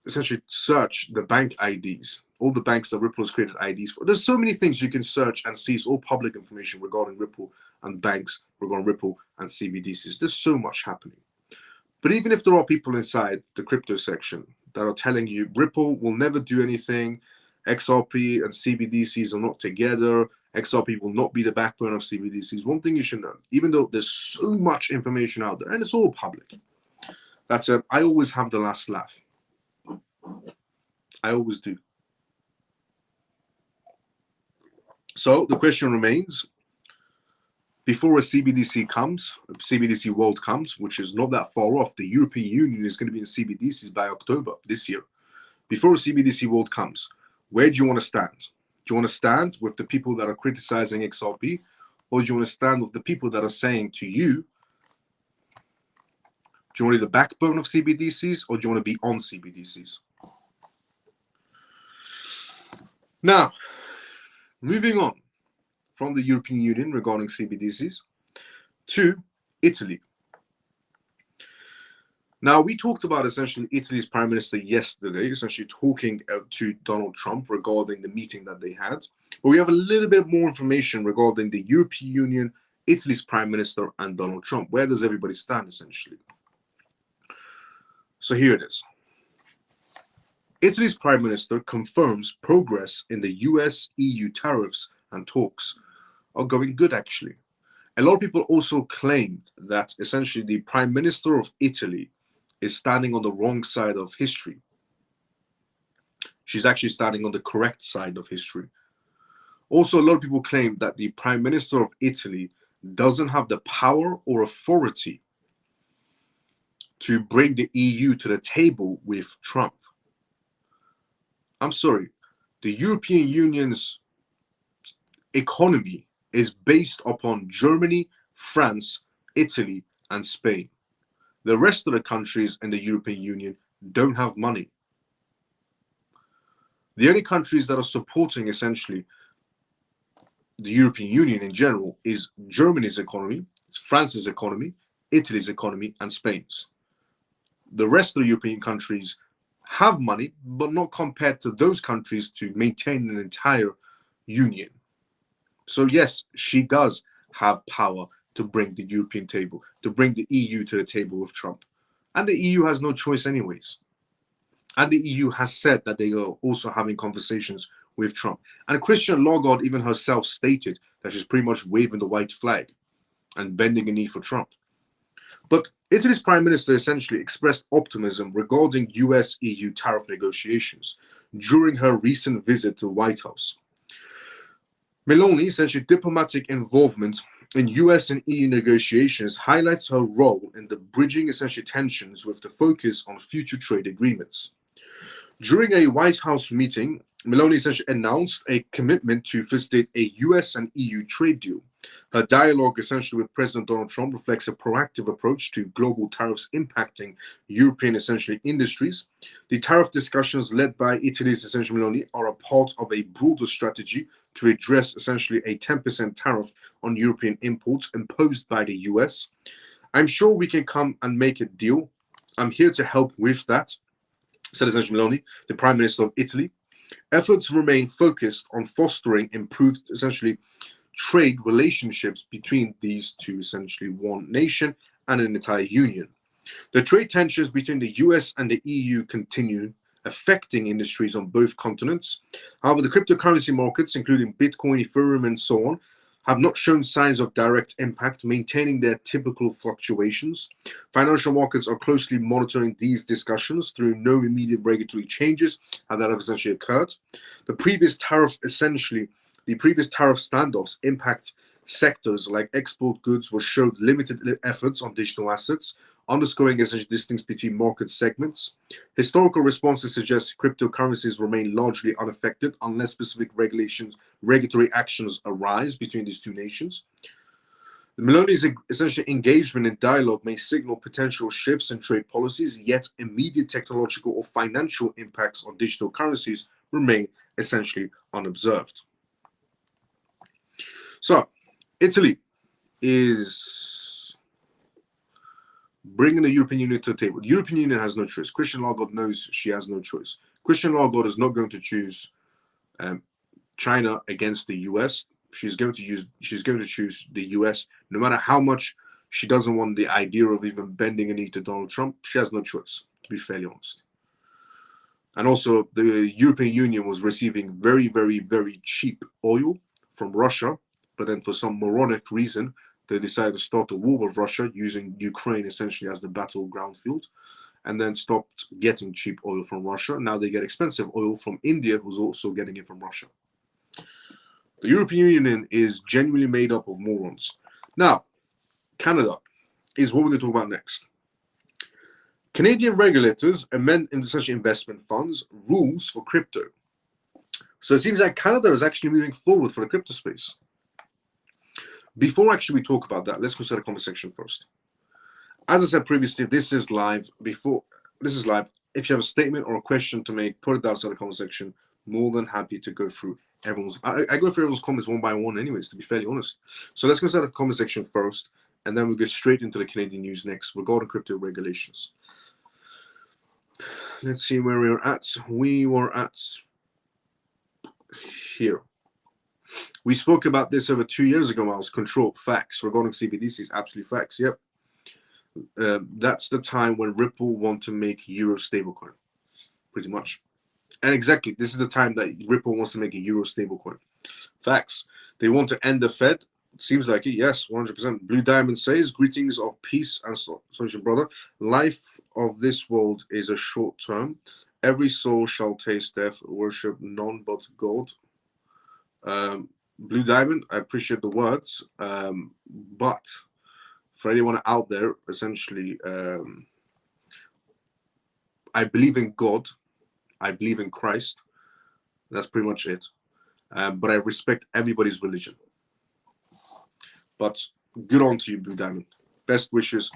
essentially search the bank IDs, all the banks that Ripple has created IDs for. There's so many things you can search and see. It's all public information regarding Ripple and banks, regarding Ripple and CBDCs. There's so much happening. But even if there are people inside the crypto section that are telling you Ripple will never do anything, XRP and CBDCs are not together, XRP will not be the backbone of CBDCs, one thing you should know, even though there's so much information out there and it's all public, I always have the last laugh. I always do. So the question remains, before a CBDC world comes, which is not that far off, the European Union is going to be in CBDCs by October this year. Before a CBDC world comes, where do you want to stand? Do you want to stand with the people that are criticizing XRP, or do you want to stand with the people that are saying to you, do you want to be the backbone of CBDCs, or do you want to be on CBDCs? Now, moving on from the European Union regarding CBDCs to Italy. Now, we talked about essentially Italy's Prime Minister yesterday, essentially talking to Donald Trump regarding the meeting that they had. But we have a little bit more information regarding the European Union, Italy's Prime Minister, and Donald Trump. Where does everybody stand, essentially? So here it is. Italy's Prime Minister confirms progress in the US-EU tariffs and talks are going good, actually. A lot of people also claimed that essentially the Prime Minister of Italy is standing on the wrong side of history. She's actually standing on the correct side of history. Also, a lot of people claim that the Prime Minister of Italy doesn't have the power or authority to bring the EU to the table with Trump. I'm sorry, the European Union's economy is based upon Germany, France, Italy, and Spain. The rest of the countries in the European Union don't have money. The only countries that are supporting essentially the European Union in general is Germany's economy, it's France's economy, Italy's economy, and Spain's. The rest of the European countries have money, but not compared to those countries to maintain an entire union. So yes, she does have power to bring the European table, to bring the EU to the table with Trump. And the EU has no choice anyways. And the EU has said that they are also having conversations with Trump. And Christian Lagarde even herself stated that she's pretty much waving the white flag and bending a knee for Trump. But Italy's Prime Minister essentially expressed optimism regarding US-EU tariff negotiations during her recent visit to the White House. Meloni, essentially diplomatic involvement in US and EU negotiations, highlights her role in the bridging essentially tensions with the focus on future trade agreements. During a White House meeting, Meloni essentially announced a commitment to facilitate a US and EU trade deal. Her dialogue essentially with President Donald Trump reflects a proactive approach to global tariffs impacting European essentially industries. The tariff discussions led by Italy's essentially Meloni are a part of a broader strategy to address essentially a 10% tariff on European imports imposed by the US. I'm sure we can come and make a deal. I'm here to help with that, said essentially Meloni, the Prime Minister of Italy. Efforts remain focused on fostering improved essentially trade relationships between these two, essentially one nation and an entire union. The trade tensions between the US and the EU continue, affecting industries on both continents. However, the cryptocurrency markets, including Bitcoin, Ethereum, and so on, have not shown signs of direct impact, maintaining their typical fluctuations. Financial markets are closely monitoring these discussions through no immediate regulatory changes that have essentially occurred. The previous tariff standoffs impact sectors like export goods, which showed limited efforts on digital assets, underscoring essentially distinction between market segments. Historical responses suggest cryptocurrencies remain largely unaffected unless specific regulatory actions arise between these two nations. The Meloni's essentially engagement in dialogue may signal potential shifts in trade policies, yet immediate technological or financial impacts on digital currencies remain essentially unobserved. So, Italy is bringing the European Union to the table. The European Union has no choice. Christian Lagarde knows she has no choice. Christian Lagarde is not going to choose China against the US. She's going to choose the US, no matter how much she doesn't want the idea of even bending a knee to Donald Trump. She has no choice, to be fairly honest. And also, the European Union was receiving very, very, very cheap oil from Russia, but then for some moronic reason, they decided to start a war with Russia, using Ukraine essentially as the battleground field, and then stopped getting cheap oil from Russia. Now they get expensive oil from India, who's also getting it from Russia. The European Union is genuinely made up of morons. Now, Canada is what we're going to talk about next. Canadian regulators amend essentially investment funds rules for crypto. So it seems like Canada is actually moving forward for the crypto space. Before actually we talk about that, let's go to the comment section first. As I said previously, this is live. If you have a statement or a question to make, put it down in the comment section. More than happy to go through everyone's. I go through everyone's comments one by one, anyways, to be fairly honest. So let's go to the comment section first, and then we'll go straight into the Canadian news next regarding crypto regulations. Let's see where we were at. We were at here. We spoke about this over 2 years ago, Miles. Control, facts. Regarding CBDCs, absolutely facts. Yep. That's the time when Ripple want to make Euro stablecoin, pretty much. And exactly, this is the time that Ripple wants to make a Euro stablecoin. Facts. They want to end the Fed. Seems like it. Yes, 100%. Blue Diamond says, greetings of peace and social brother. Life of this world is a short term. Every soul shall taste death, worship none but God. Blue Diamond, I appreciate the words. But for anyone out there, essentially, I believe in God. I believe in Christ. That's pretty much it. But I respect everybody's religion. But good on to you, Blue Diamond. Best wishes.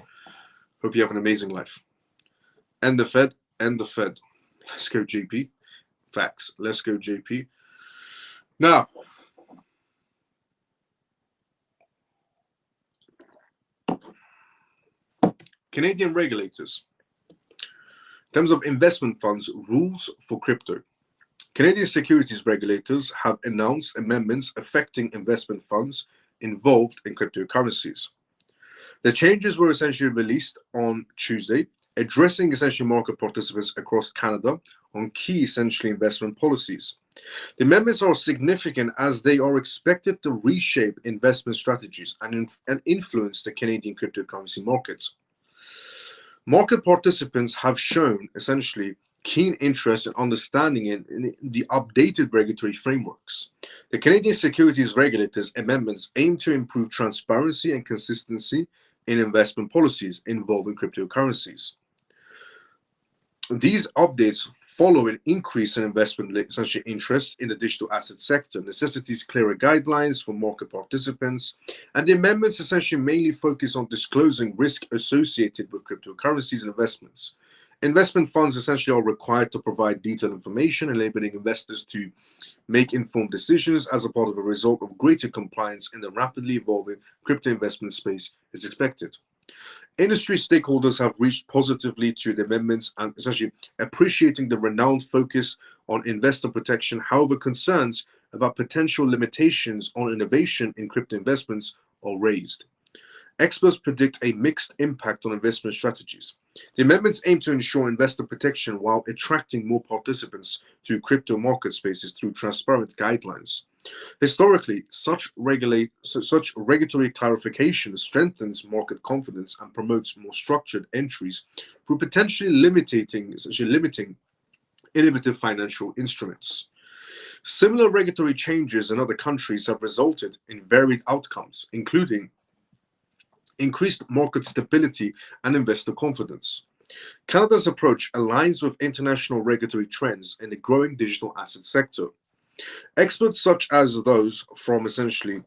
Hope you have an amazing life. End the Fed. End the Fed. Let's go, JP. Facts. Let's go, JP. Now, Canadian regulators. In terms of investment funds, rules for crypto. Canadian securities regulators have announced amendments affecting investment funds involved in cryptocurrencies. The changes were essentially released on Tuesday, addressing essentially market participants across Canada on key essentially investment policies. The amendments are significant as they are expected to reshape investment strategies and influence the Canadian cryptocurrency markets. Market participants have shown essentially keen interest in understanding in the updated regulatory frameworks. The Canadian securities regulators amendments aim to improve transparency and consistency in investment policies involving cryptocurrencies. These updates follow an increase in investment essentially interest in the digital asset sector, necessitates clearer guidelines for market participants, and the amendments essentially mainly focus on disclosing risk associated with cryptocurrencies and investments. Investment funds essentially are required to provide detailed information, enabling investors to make informed decisions as a part of a result of greater compliance in the rapidly evolving crypto investment space is expected. Industry stakeholders have reached positively to the amendments and essentially appreciating the renowned focus on investor protection. However, concerns about potential limitations on innovation in crypto investments are raised. Experts predict a mixed impact on investment strategies. The amendments aim to ensure investor protection while attracting more participants to crypto market spaces through transparent guidelines. Historically, such regulatory clarification strengthens market confidence and promotes more structured entries through potentially limiting innovative financial instruments. Similar regulatory changes in other countries have resulted in varied outcomes, including increased market stability and investor confidence. Canada's approach aligns with international regulatory trends in the growing digital asset sector. Experts such as those from essentially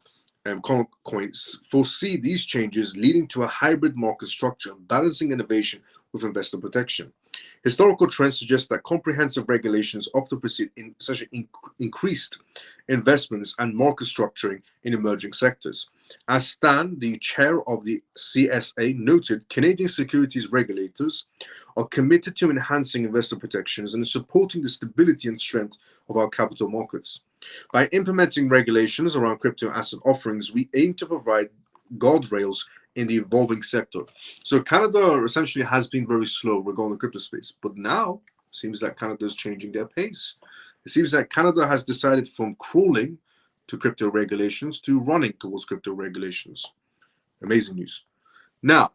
coins foresee these changes leading to a hybrid market structure, balancing innovation with investor protection. Historical trends suggest that comprehensive regulations often precede increased investments and market structuring in emerging sectors. As Stan, the chair of the CSA, noted, Canadian securities regulators are committed to enhancing investor protections and supporting the stability and strength of our capital markets. By implementing regulations around crypto asset offerings, we aim to provide guardrails in the evolving sector. So Canada essentially has been very slow regarding the crypto space, but now it seems that Canada is changing their pace. It seems that Canada has decided from crawling to crypto regulations to running towards crypto regulations. Amazing news. Now,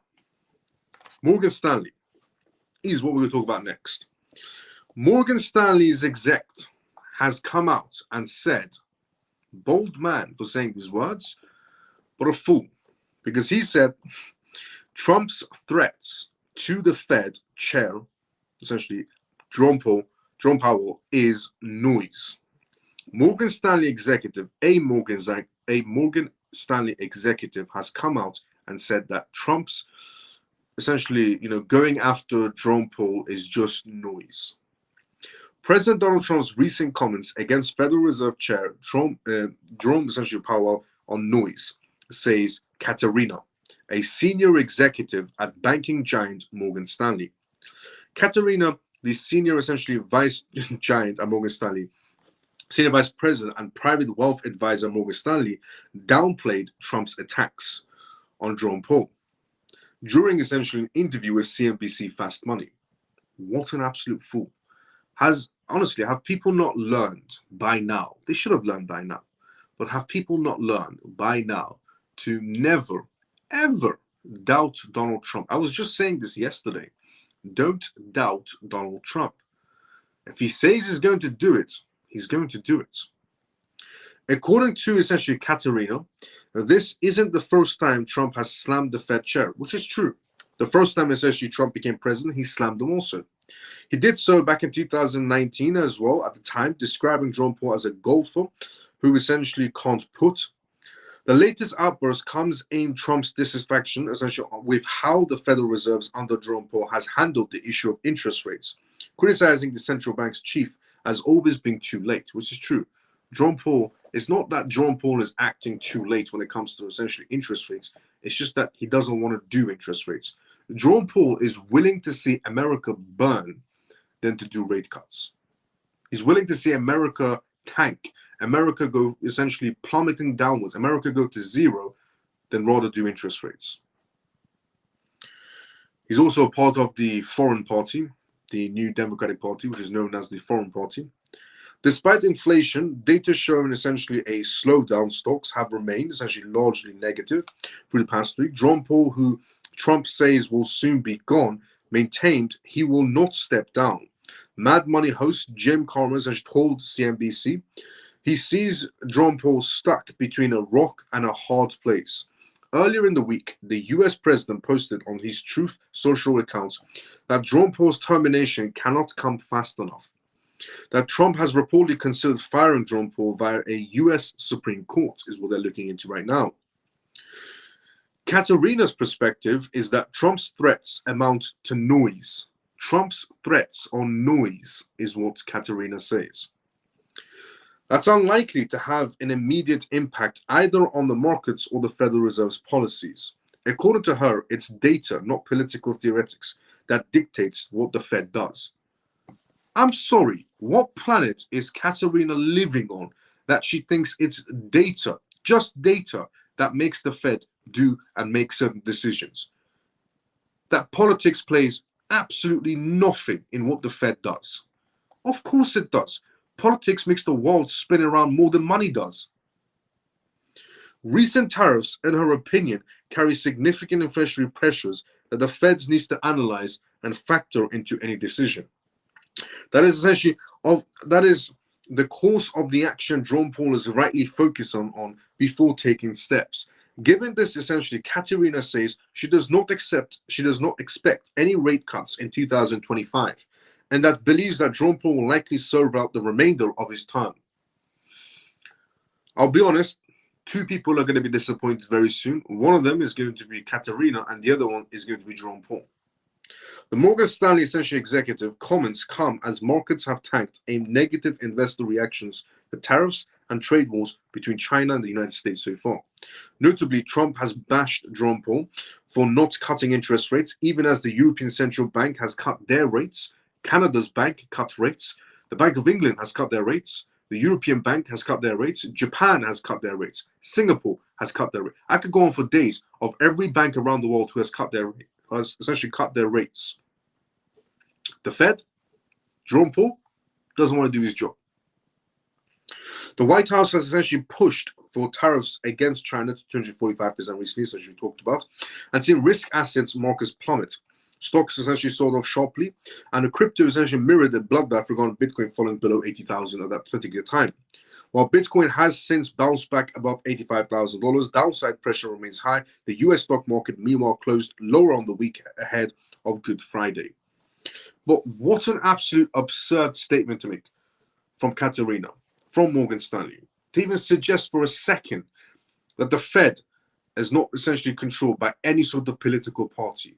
Morgan Stanley is what we're going to talk about next. Morgan Stanley's exec has come out and said, bold man for saying these words, but a fool. Because he said Trump's threats to the Fed chair, essentially Jerome Powell, is noise. Morgan Stanley executive, a Morgan Stanley executive has come out and said that Trump's essentially, going after Jerome Powell is just noise. President Donald Trump's recent comments against Federal Reserve Chair Jerome Powell on noise, says Katerina, a senior executive at banking giant Morgan Stanley. Katerina, the senior vice giant at Morgan Stanley, senior vice president and private wealth advisor at Morgan Stanley, downplayed Trump's attacks on Jerome Powell during essentially an interview with CNBC Fast Money. What an absolute fool. Have people not learned by now? They should have learned by now. But have people not learned by now to never, ever doubt Donald Trump? I was just saying this yesterday. Don't doubt Donald Trump. If he says he's going to do it, he's going to do it. According to essentially Katerina, this isn't the first time Trump has slammed the Fed chair, which is true. The first time essentially Trump became president, he slammed him also. He did so back in 2019 as well, at the time describing Jerome Powell as a golfer who essentially can't put. The latest outburst comes in Trump's dissatisfaction essentially with how the Federal Reserve under Jerome Powell has handled the issue of interest rates, criticizing the central bank's chief as always being too late, which is true. Jerome Powell, it's not that Jerome Powell is acting too late when it comes to essentially interest rates. It's just that he doesn't want to do interest rates. Jerome Powell is willing to see America burn than to do rate cuts. He's willing to see America tank, America go essentially plummeting downwards, America go to zero, than rather do interest rates. He's also a part of the Foreign Party, the new Democratic Party, which is known as the Foreign Party. Despite inflation, data showing essentially a slowdown, stocks have remained essentially largely negative through the past week. Jerome Powell, who Trump says will soon be gone, maintained he will not step down. Mad Money host Jim Chalmers has told CNBC he sees Jerome Powell stuck between a rock and a hard place. Earlier in the week, the US president posted on his Truth Social account that Jerome Powell's termination cannot come fast enough. That Trump has reportedly considered firing Jerome Powell via a US Supreme Court is what they're looking into right now. Katerina's perspective is that Trump's threats amount to noise. Trump's threats on noise is what Katerina says. That's unlikely to have an immediate impact either on the markets or the Federal Reserve's policies. According to her, it's data, not political theoretics, that dictates what the Fed does. I'm sorry, what planet is Katerina living on that she thinks it's data, just data, that makes the Fed do and make certain decisions. That politics plays absolutely nothing in what the Fed does. Of course it does. Politics makes the world spin around more than money does. Recent tariffs, in her opinion, carry significant inflationary pressures that the Fed needs to analyze and factor into any decision. That is essentially the course of the action Jerome Powell is rightly focused on before taking steps. Given this, essentially, Katerina says she does not expect any rate cuts in 2025, and that believes that Jerome Powell will likely serve out the remainder of his term. I'll be honest, two people are going to be disappointed very soon. One of them is going to be Katerina, and the other one is going to be Jerome Powell. The Morgan Stanley essential executive comments come as markets have tanked amid negative investor reactions to tariffs and trade wars between China and the United States so far. Notably, Trump has bashed Jerome Powell for not cutting interest rates, even as the European Central Bank has cut their rates. Canada's bank cut rates. The Bank of England has cut their rates. The European Bank has cut their rates. Japan has cut their rates. Singapore has cut their rates. I could go on for days of every bank around the world who has essentially cut their rates. The Fed, Jerome Powell, doesn't want to do his job. The White House has essentially pushed for tariffs against China to 245% recently, as you talked about, and seen risk assets markets plummet. Stocks essentially sold off sharply, and the crypto essentially mirrored the bloodbath regarding Bitcoin falling below 80,000 at that particular time. While Bitcoin has since bounced back above $85,000, downside pressure remains high. The US stock market, meanwhile, closed lower on the week ahead of Good Friday. But what an absolute absurd statement to make from Katerina, from Morgan Stanley, to even suggest for a second that the Fed is not essentially controlled by any sort of political party.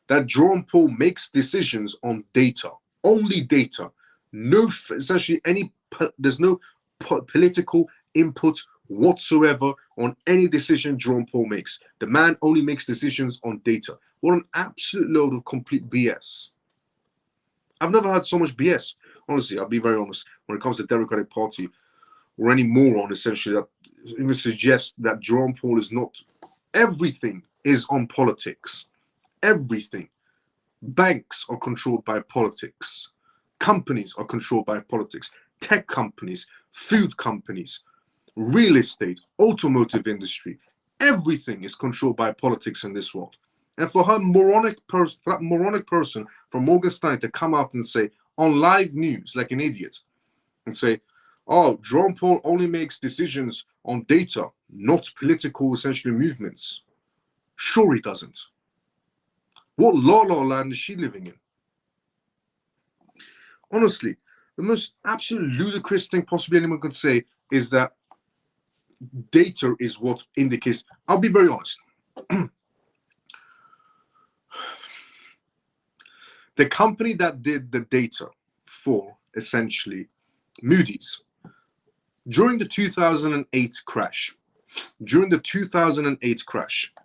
That Jerome Powell makes decisions on data, only data. There's no political input whatsoever on any decision Jerome Powell makes. The man only makes decisions on data. What an absolute load of complete BS. I've never had so much BS. Honestly, I'll be very honest. When it comes to the Democratic Party or any moron, essentially, that even suggests that Jerome Powell is not. Everything is on politics. Everything. Banks are controlled by politics. Companies are controlled by politics. Tech companies, food companies, real estate, automotive industry. Everything is controlled by politics in this world. And for that moronic person from Morgan Stanley to come out and say on live news like an idiot and say, oh, Jerome Powell only makes decisions on data, not political essentially movements. Sure he doesn't. What la-la land is she living in? Honestly, the most absolute ludicrous thing possibly anyone could say is that data is what indicates. I'll be very honest. The company that did the data for essentially Moody's during the 2008 crash,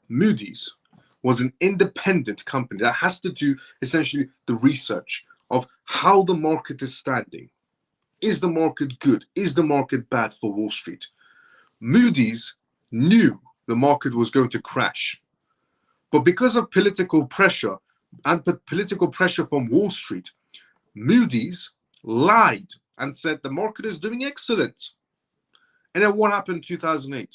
Moody's was an independent company that has to do essentially the research of how the market is standing. Is the market good? Is the market bad for Wall Street? Moody's knew the market was going to crash. But because of political pressure and political pressure from Wall Street, Moody's lied and said the market is doing excellent. And then what happened in 2008?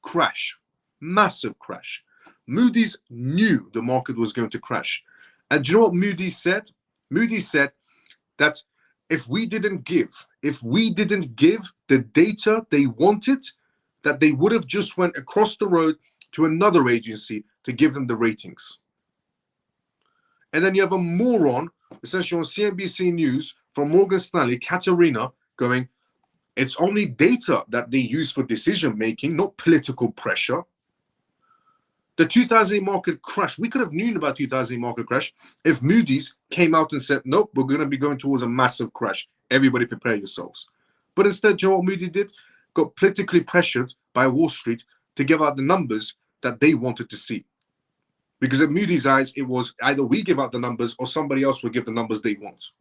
Crash. Massive crash. Moody's knew the market was going to crash. And do you know what Moody's said? Moody's said that if we didn't give the data they wanted, that they would have just went across the road to another agency to give them the ratings. And then you have a moron, essentially on CNBC News from Morgan Stanley, Katerina, going, it's only data that they use for decision making, not political pressure. The 2008 market crash, we could have known about 2008 market crash if Moody's came out and said, nope, we're going to be going towards a massive crash. Everybody prepare yourselves. But instead, you know what Moody's did? Got politically pressured by Wall Street to give out the numbers that they wanted to see. Because in Moody's eyes, it was either we give out the numbers or somebody else will give the numbers they want.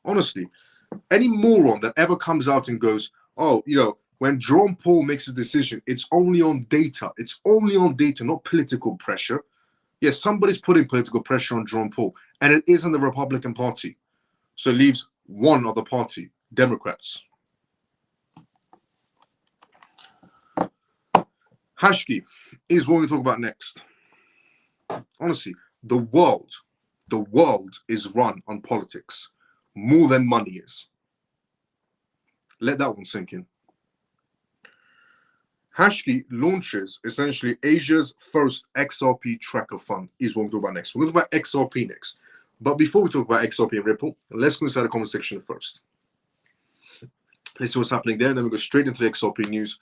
Honestly, any moron that ever comes out and goes, oh, When Jerome Powell makes a decision, it's only on data. It's only on data, not political pressure. Yes, somebody's putting political pressure on Jerome Powell, and it isn't the Republican Party. So it leaves one other party, Democrats. Hashki is what we talk about next. Honestly, the world is run on politics more than money is. Let that one sink in. Hashki launches essentially Asia's first XRP tracker fund is what we'll talk about next. We're going to talk about XRP next. But before we talk about XRP and Ripple, let's go inside the comment section first. Let's see what's happening there, and then we go straight into the XRP news.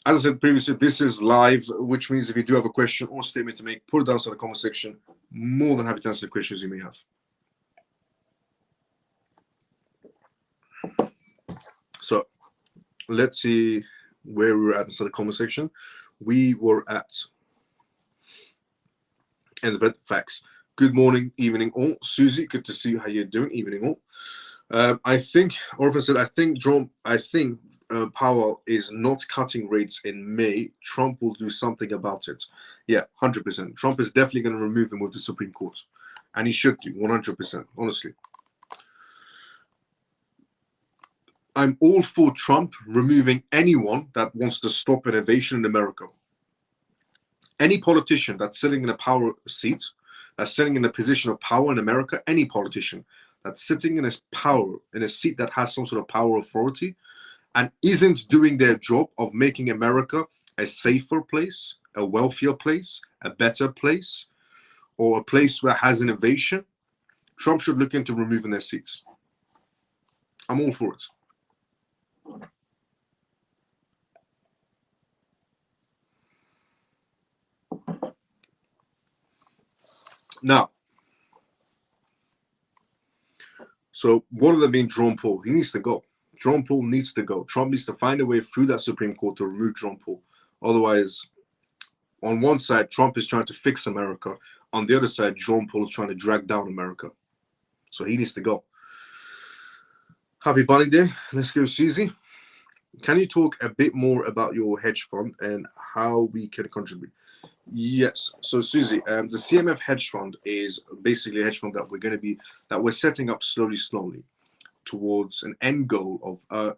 As I said previously, this is live, which means if you do have a question or statement to make, put it down in the comment section. More than happy to answer the questions you may have. So let's see where we were at inside the comment section. We were at and the facts. Good morning, evening all. Susie, good to see you. How you doing? Evening all. I think Orphan said, I think Powell is not cutting rates in May. Trump will do something about it. Yeah, 100%. Trump is definitely going to remove him with the Supreme Court. And he should do, 100%, honestly. I'm all for Trump removing anyone that wants to stop innovation in America. Any politician that's sitting in a power seat, that's sitting in a position of power in America, any politician that's sitting in a seat that has some sort of power authority and isn't doing their job of making America a safer place, a wealthier place, a better place, or a place where it has innovation, Trump should look into removing their seats. I'm all for it. Now, so what are they being Jerome Powell? He needs to go. Jerome Powell needs to go. Trump needs to find a way through that Supreme Court to remove Jerome Powell. Otherwise, on one side, Trump is trying to fix America. On the other side, Jerome Powell is trying to drag down America. So he needs to go. Happy Bunny Day. Let's go, Susie. Can you talk a bit more about your hedge fund and how we can contribute? Yes. So Susie, the CMF hedge fund is basically a hedge fund that we're setting up slowly towards an end goal of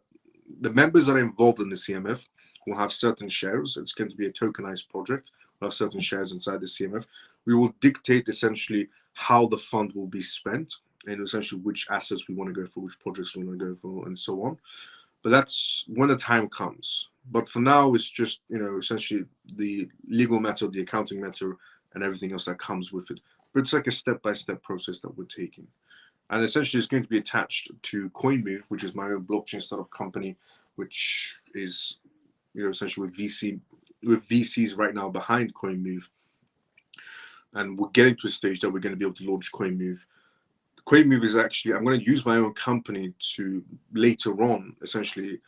the members that are involved in the CMF will have certain shares. It's going to be a tokenized project. We'll have certain shares inside the CMF. We will dictate essentially how the fund will be spent and essentially which assets we want to go for, which projects we want to go for, and so on. But that's when the time comes. But for now, it's just, essentially the legal matter, the accounting matter, and everything else that comes with it. But it's like a step-by-step process that we're taking. And essentially, it's going to be attached to CoinMove, which is my own blockchain startup company, which is, essentially with VCs right now behind CoinMove. And we're getting to a stage that we're going to be able to launch CoinMove. CoinMove is actually, I'm going to use my own company to later on essentially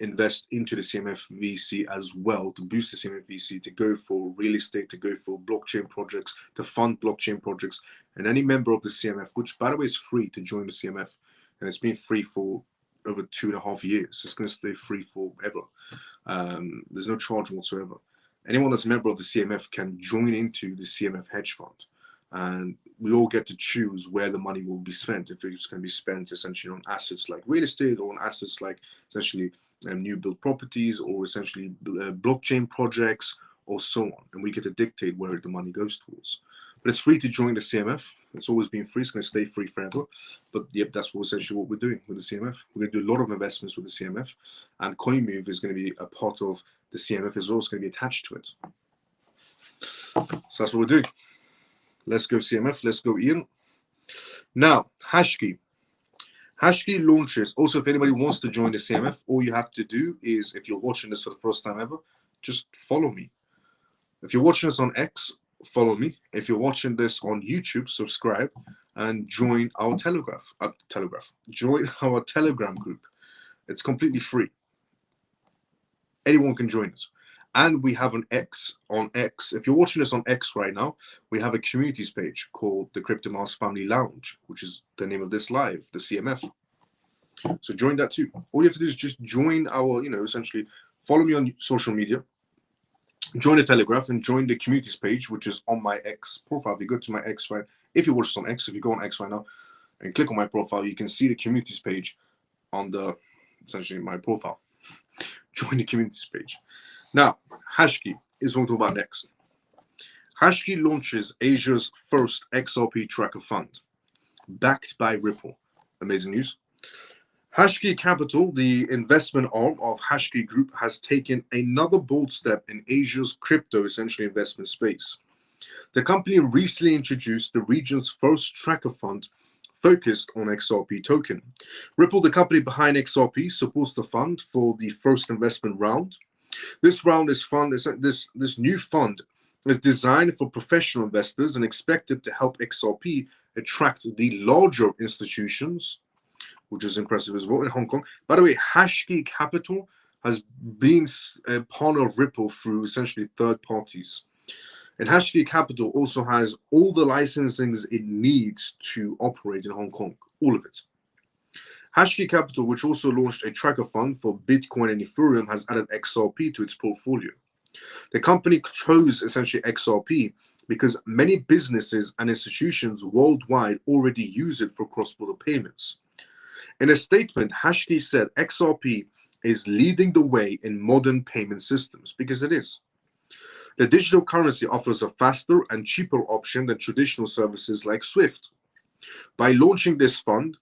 invest into the CMF VC as well, to boost the CMF VC, to go for real estate, to go for blockchain projects, to fund blockchain projects. And any member of the CMF, which by the way is free to join the CMF, and it's been free for over 2.5 years. It's going to stay free forever. There's no charge whatsoever. Anyone that's a member of the CMF can join into the CMF hedge fund. And we all get to choose where the money will be spent. If it's going to be spent essentially on assets like real estate, or on assets like essentially new build properties, or essentially blockchain projects, or so on. And we get to dictate where the money goes towards. But it's free to join the CMF. It's always been free. It's going to stay free forever. But yep, that's essentially what we're doing with the CMF. We're going to do a lot of investments with the CMF. And CoinMove is going to be a part of the CMF. Is also going to be attached to it. So that's what we're doing. Let's go CMF. Let's go Ian. Now, Hashki. Hashki launches. Also, if anybody wants to join the CMF, all you have to do is, if you're watching this for the first time ever, just follow me. If you're watching this on X, follow me. If you're watching this on YouTube, subscribe and join our Join our Telegram group. It's completely free. Anyone can join us. And we have an X on X. If you're watching this on X right now, we have a communities page called the Crypto Mars Family Lounge, which is the name of this live, the CMF. So join that too. All you have to do is just join our, essentially follow me on social media, join the Telegraph, and join the communities page, which is on my X profile. If you go to my X, right, if you watch this on X, if you go on X right now and click on my profile, you can see the communities page on the, essentially, my profile. Join the communities page. Now, Hashkey is what we'll talk about next. Hashkey launches Asia's first XRP tracker fund, backed by Ripple. Amazing news. Hashkey Capital, the investment arm of Hashkey Group, has taken another bold step in Asia's crypto, essentially, investment space. The company recently introduced the region's first tracker fund focused on XRP token. Ripple, the company behind XRP, supports the fund for the first investment round. This new fund is designed for professional investors and expected to help XRP attract the larger institutions, which is impressive as well, in Hong Kong. By the way, Hashkey Capital has been a partner of Ripple through essentially third parties. And Hashkey Capital also has all the licensings it needs to operate in Hong Kong, all of it. Hashkey Capital, which also launched a tracker fund for Bitcoin and Ethereum, has added XRP to its portfolio. The company chose essentially XRP because many businesses and institutions worldwide already use it for cross-border payments. In a statement, Hashkey said XRP is leading the way in modern payment systems, because it is. The digital currency offers a faster and cheaper option than traditional services like SWIFT. By launching this fund,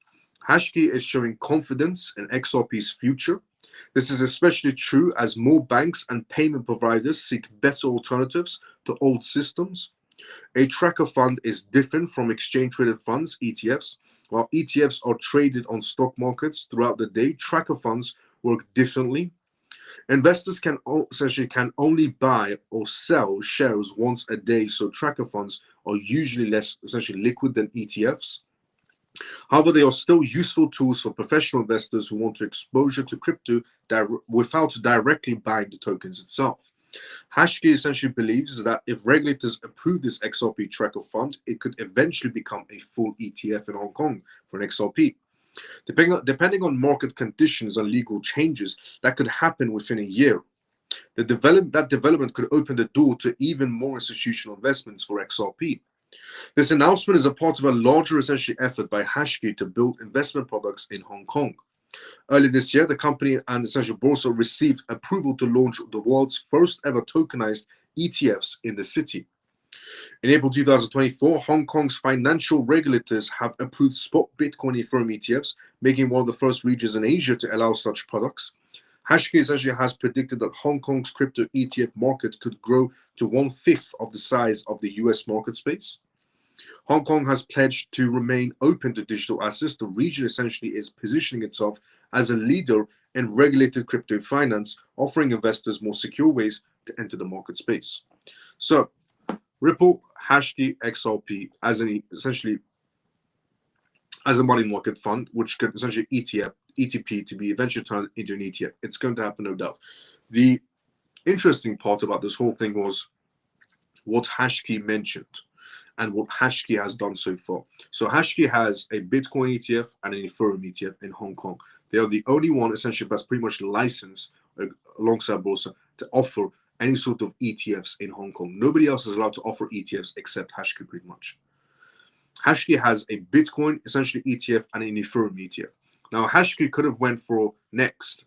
Hashkey is showing confidence in XRP's future. This is especially true as more banks and payment providers seek better alternatives to old systems. A tracker fund is different from exchange-traded funds, ETFs. While ETFs are traded on stock markets throughout the day, tracker funds work differently. Investors can only buy or sell shares once a day, so tracker funds are usually less essentially liquid than ETFs. However, they are still useful tools for professional investors who want to exposure to crypto without directly buying the tokens itself. Hashkey essentially believes that if regulators approve this XRP tracker fund, it could eventually become a full ETF in Hong Kong for an XRP. Depending on market conditions and legal changes, that could happen within a year. That development could open the door to even more institutional investments for XRP. This announcement is a part of a larger essentially effort by Hashkey to build investment products in Hong Kong. Earlier this year, the company and essential Boursa received approval to launch the world's first ever tokenized ETFs in the city. In April 2024, Hong Kong's financial regulators have approved spot Bitcoin Ethereum ETFs, making one of the first regions in Asia to allow such products. Hashkey essentially has predicted that Hong Kong's crypto ETF market could grow to 1/5 of the size of the US market space. Hong Kong has pledged to remain open to digital assets. The region essentially is positioning itself as a leader in regulated crypto finance, offering investors more secure ways to enter the market space. So, Ripple, Hashkey, XRP as essentially as a money market fund, which could essentially ETP to be eventually turned into an ETF. It's going to happen, no doubt. The interesting part about this whole thing was what Hashkey mentioned and what Hashkey has done so far. So Hashkey has a Bitcoin ETF and an Ethereum ETF in Hong Kong. They are the only one essentially that's pretty much licensed alongside Boursa to offer any sort of ETFs in Hong Kong. Nobody else is allowed to offer ETFs except Hashkey pretty much. Hashkey has a Bitcoin essentially ETF and an Ethereum ETF. Now Hashkey could have went for Next.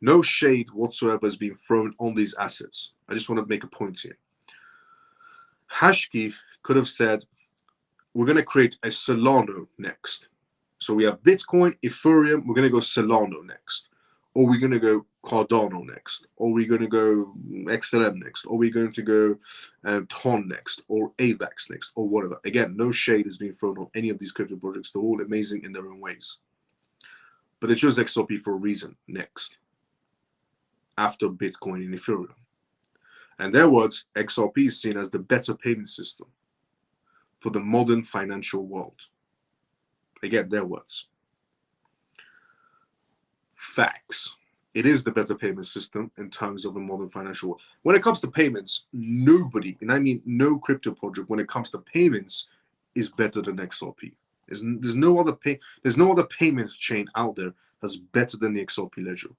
No shade whatsoever has been thrown on these assets. I just want to make a point here. Hashkey could have said, we're going to create a Solana next. So we have Bitcoin, Ethereum, we're going to go Solana next. Or we're going to go Cardano next. Or we're going to go XLM next. Or we're going to go TON next. Or AVAX next. Or whatever. Again, no shade is being thrown on any of these crypto projects. They're all amazing in their own ways. But they chose XRP for a reason next. After Bitcoin and Ethereum. And in their words, XRP is seen as the better payment system for the modern financial world. Again, their words. Facts. It is the better payment system in terms of the modern financial world. When it comes to payments, nobody, and I mean no crypto project, when it comes to payments, is better than XRP. There's no other payment chain out there that's better than the XRP ledger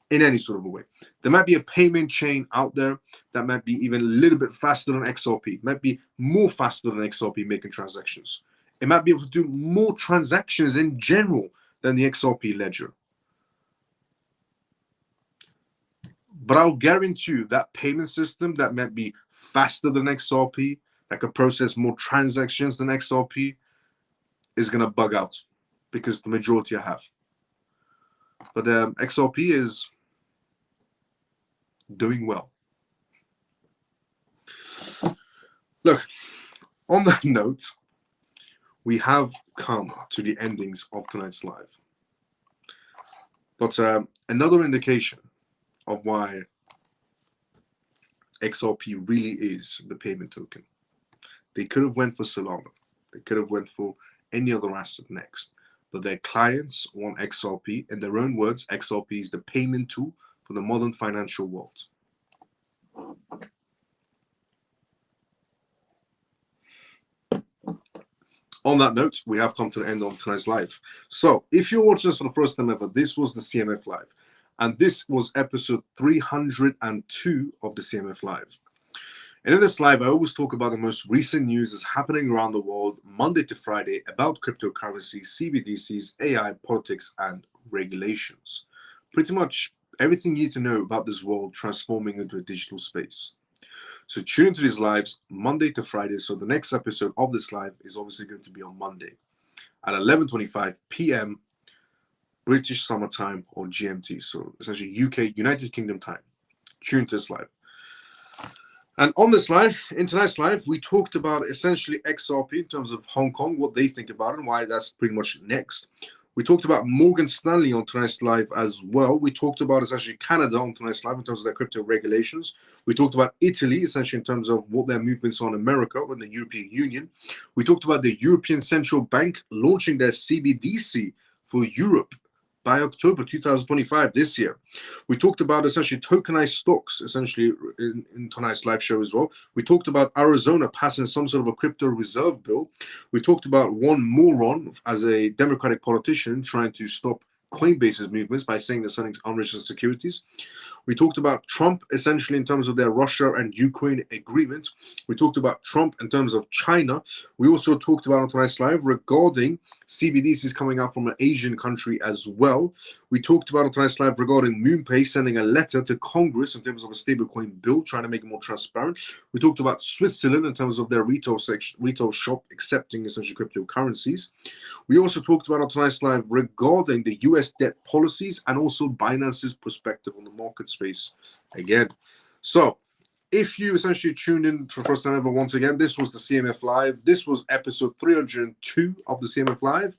in any sort of a way. There might be a payment chain out there that might be even a little bit faster than XRP, might be more faster than XRP making transactions. It might be able to do more transactions in general than the XRP ledger. But I'll guarantee you that payment system that might be faster than XRP, that could process more transactions than XRP, is going to bug out because the majority have. But XRP is doing well. Look, on that note, we have come to the endings of tonight's live. But another indication of why XRP really is the payment token. They could have went for Solana. They could have went for any other asset next. But their clients want XRP. In their own words, XRP is the payment tool for the modern financial world. On that note, we have come to the end of tonight's live. So if you're watching us for the first time ever, this was the CMF Live. And this was episode 302 of the CMF Live. And in this live, I always talk about the most recent news that's happening around the world, Monday to Friday, about cryptocurrency, CBDCs, AI, politics, and regulations. Pretty much everything you need to know about this world transforming into a digital space. So tune into these lives Monday to Friday. So the next episode of this live is obviously going to be on Monday at 11:25 p.m. British Summer Time or GMT. So essentially UK, United Kingdom time. Tune to this live. And on this live, in tonight's live, we talked about essentially XRP in terms of Hong Kong, what they think about it and why that's pretty much next. We talked about Morgan Stanley on tonight's live as well. We talked about essentially Canada on tonight's live in terms of their crypto regulations. We talked about Italy, essentially in terms of what their movements are in America and the European Union. We talked about the European Central Bank launching their CBDC for Europe by October 2025 this year. We talked about essentially tokenized stocks, essentially in tonight's live show as well. We talked about Arizona passing some sort of a crypto reserve bill. We talked about one moron as a Democratic politician trying to stop Coinbase's movements by saying they're selling unregistered securities. We talked about Trump essentially in terms of their Russia and Ukraine agreement. We talked about Trump in terms of China. We also talked about on tonight's live regarding CBDCs coming out from an Asian country as well. We talked about on tonight's live regarding MoonPay sending a letter to Congress in terms of a stablecoin bill, trying to make it more transparent. We talked about Switzerland in terms of their retail shop accepting essentially cryptocurrencies. We also talked about on tonight's live regarding the US debt policies and also Binance's perspective on the market space again. So if you essentially tuned in for the first time ever, once again, this was the CMF Live. This was episode 302 of the CMF Live,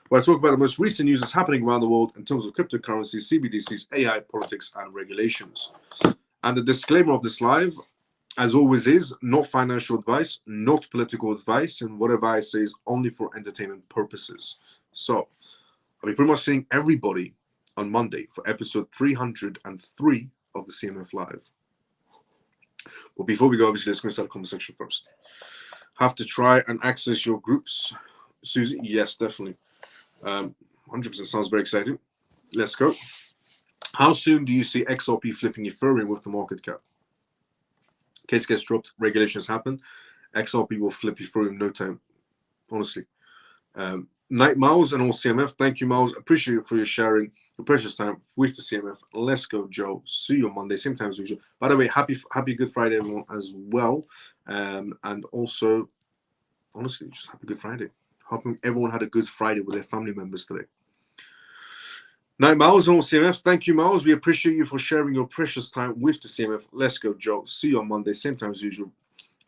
where I talk about the most recent news that's happening around the world in terms of cryptocurrencies, CBDCs, AI, politics, and regulations. And the disclaimer of this live, as always, is not financial advice, not political advice, and whatever I say is only for entertainment purposes. So I'll be pretty much seeing everybody on Monday for episode 303 of the CMF Live. But before we go, obviously, let's go start the conversation first. Have to try and access your groups. Susie, yes, definitely. 100% sounds very exciting. Let's go. How soon do you see XRP flipping Ethereum with the market cap? Case gets dropped, regulations happen. XRP will flip Ethereum no time, honestly. Night Miles and all CMF. Thank you, Miles. Appreciate you for your sharing your precious time with the CMF. Let's go, Joe. See you on Monday, same time as usual. By the way, happy Good Friday, everyone, as well. And also, honestly, just happy Good Friday. Hoping everyone had a good Friday with their family members today. Night Miles and all CMF. Thank you, Miles. We appreciate you for sharing your precious time with the CMF. Let's go, Joe. See you on Monday, same time as usual.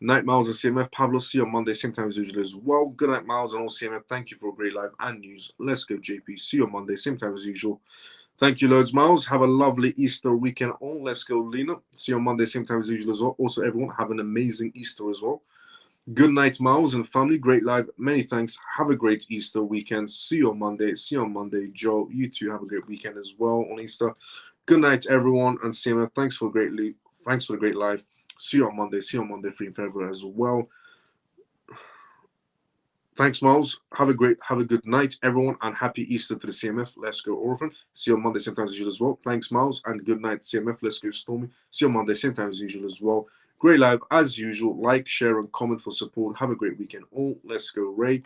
Night Miles and CMF. Pablo, see you on Monday, same time as usual as well. Good night, Miles and all CMF. Thank you for a great live and news. Let's go, JP. See you on Monday, same time as usual. Thank you loads, Miles. Have a lovely Easter weekend all. Let's go, Lena. See you on Monday, same time as usual as well. Also, everyone, have an amazing Easter as well. Good night, Miles and family. Great live. Many thanks. Have a great Easter weekend. See you on Monday. See you on Monday, Joe. You too have a great weekend as well on Easter. Good night, everyone. And CMF, thanks for the great live. See you on Monday. See you on Monday, free in February as well. Thanks, Miles. Have a good night, everyone, and happy Easter to the CMF. Let's go, Orphan. See you on Monday, same time as usual as well. Thanks, Miles, and good night, CMF. Let's go, Stormy. See you on Monday, same time as usual as well. Great live as usual. Like, share, and comment for support. Have a great weekend, all. Let's go, Ray.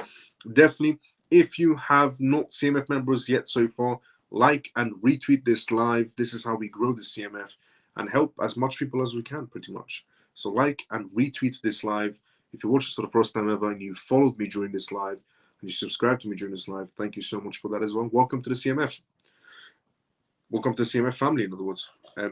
Definitely, if you have not CMF members yet so far, like and retweet this live. This is how we grow the CMF and help as much people as we can, pretty much. So like and retweet this live. If you watched this for the first time ever and you followed me during this live and you subscribed to me during this live, thank you so much for that as well. Welcome to the CMF. Welcome to the CMF family, in other words.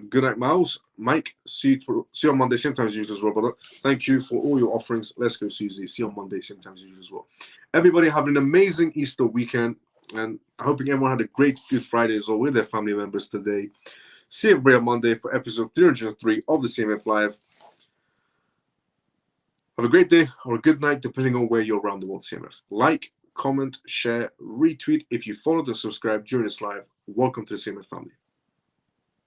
Good night, Miles. Mike, see you on Monday, same time as usual as well, brother. Thank you for all your offerings. Let's go, Susie. See you on Monday, same time as usual as well. Everybody have an amazing Easter weekend, and I'm hoping everyone had a great Good Friday as well with their family members today. See everybody on Monday for episode 303 of the CMF Live. Have a great day or a good night, depending on where you're around the world, CMF. Like, comment, share, retweet. If you followed and subscribed during this live, welcome to the CMF family.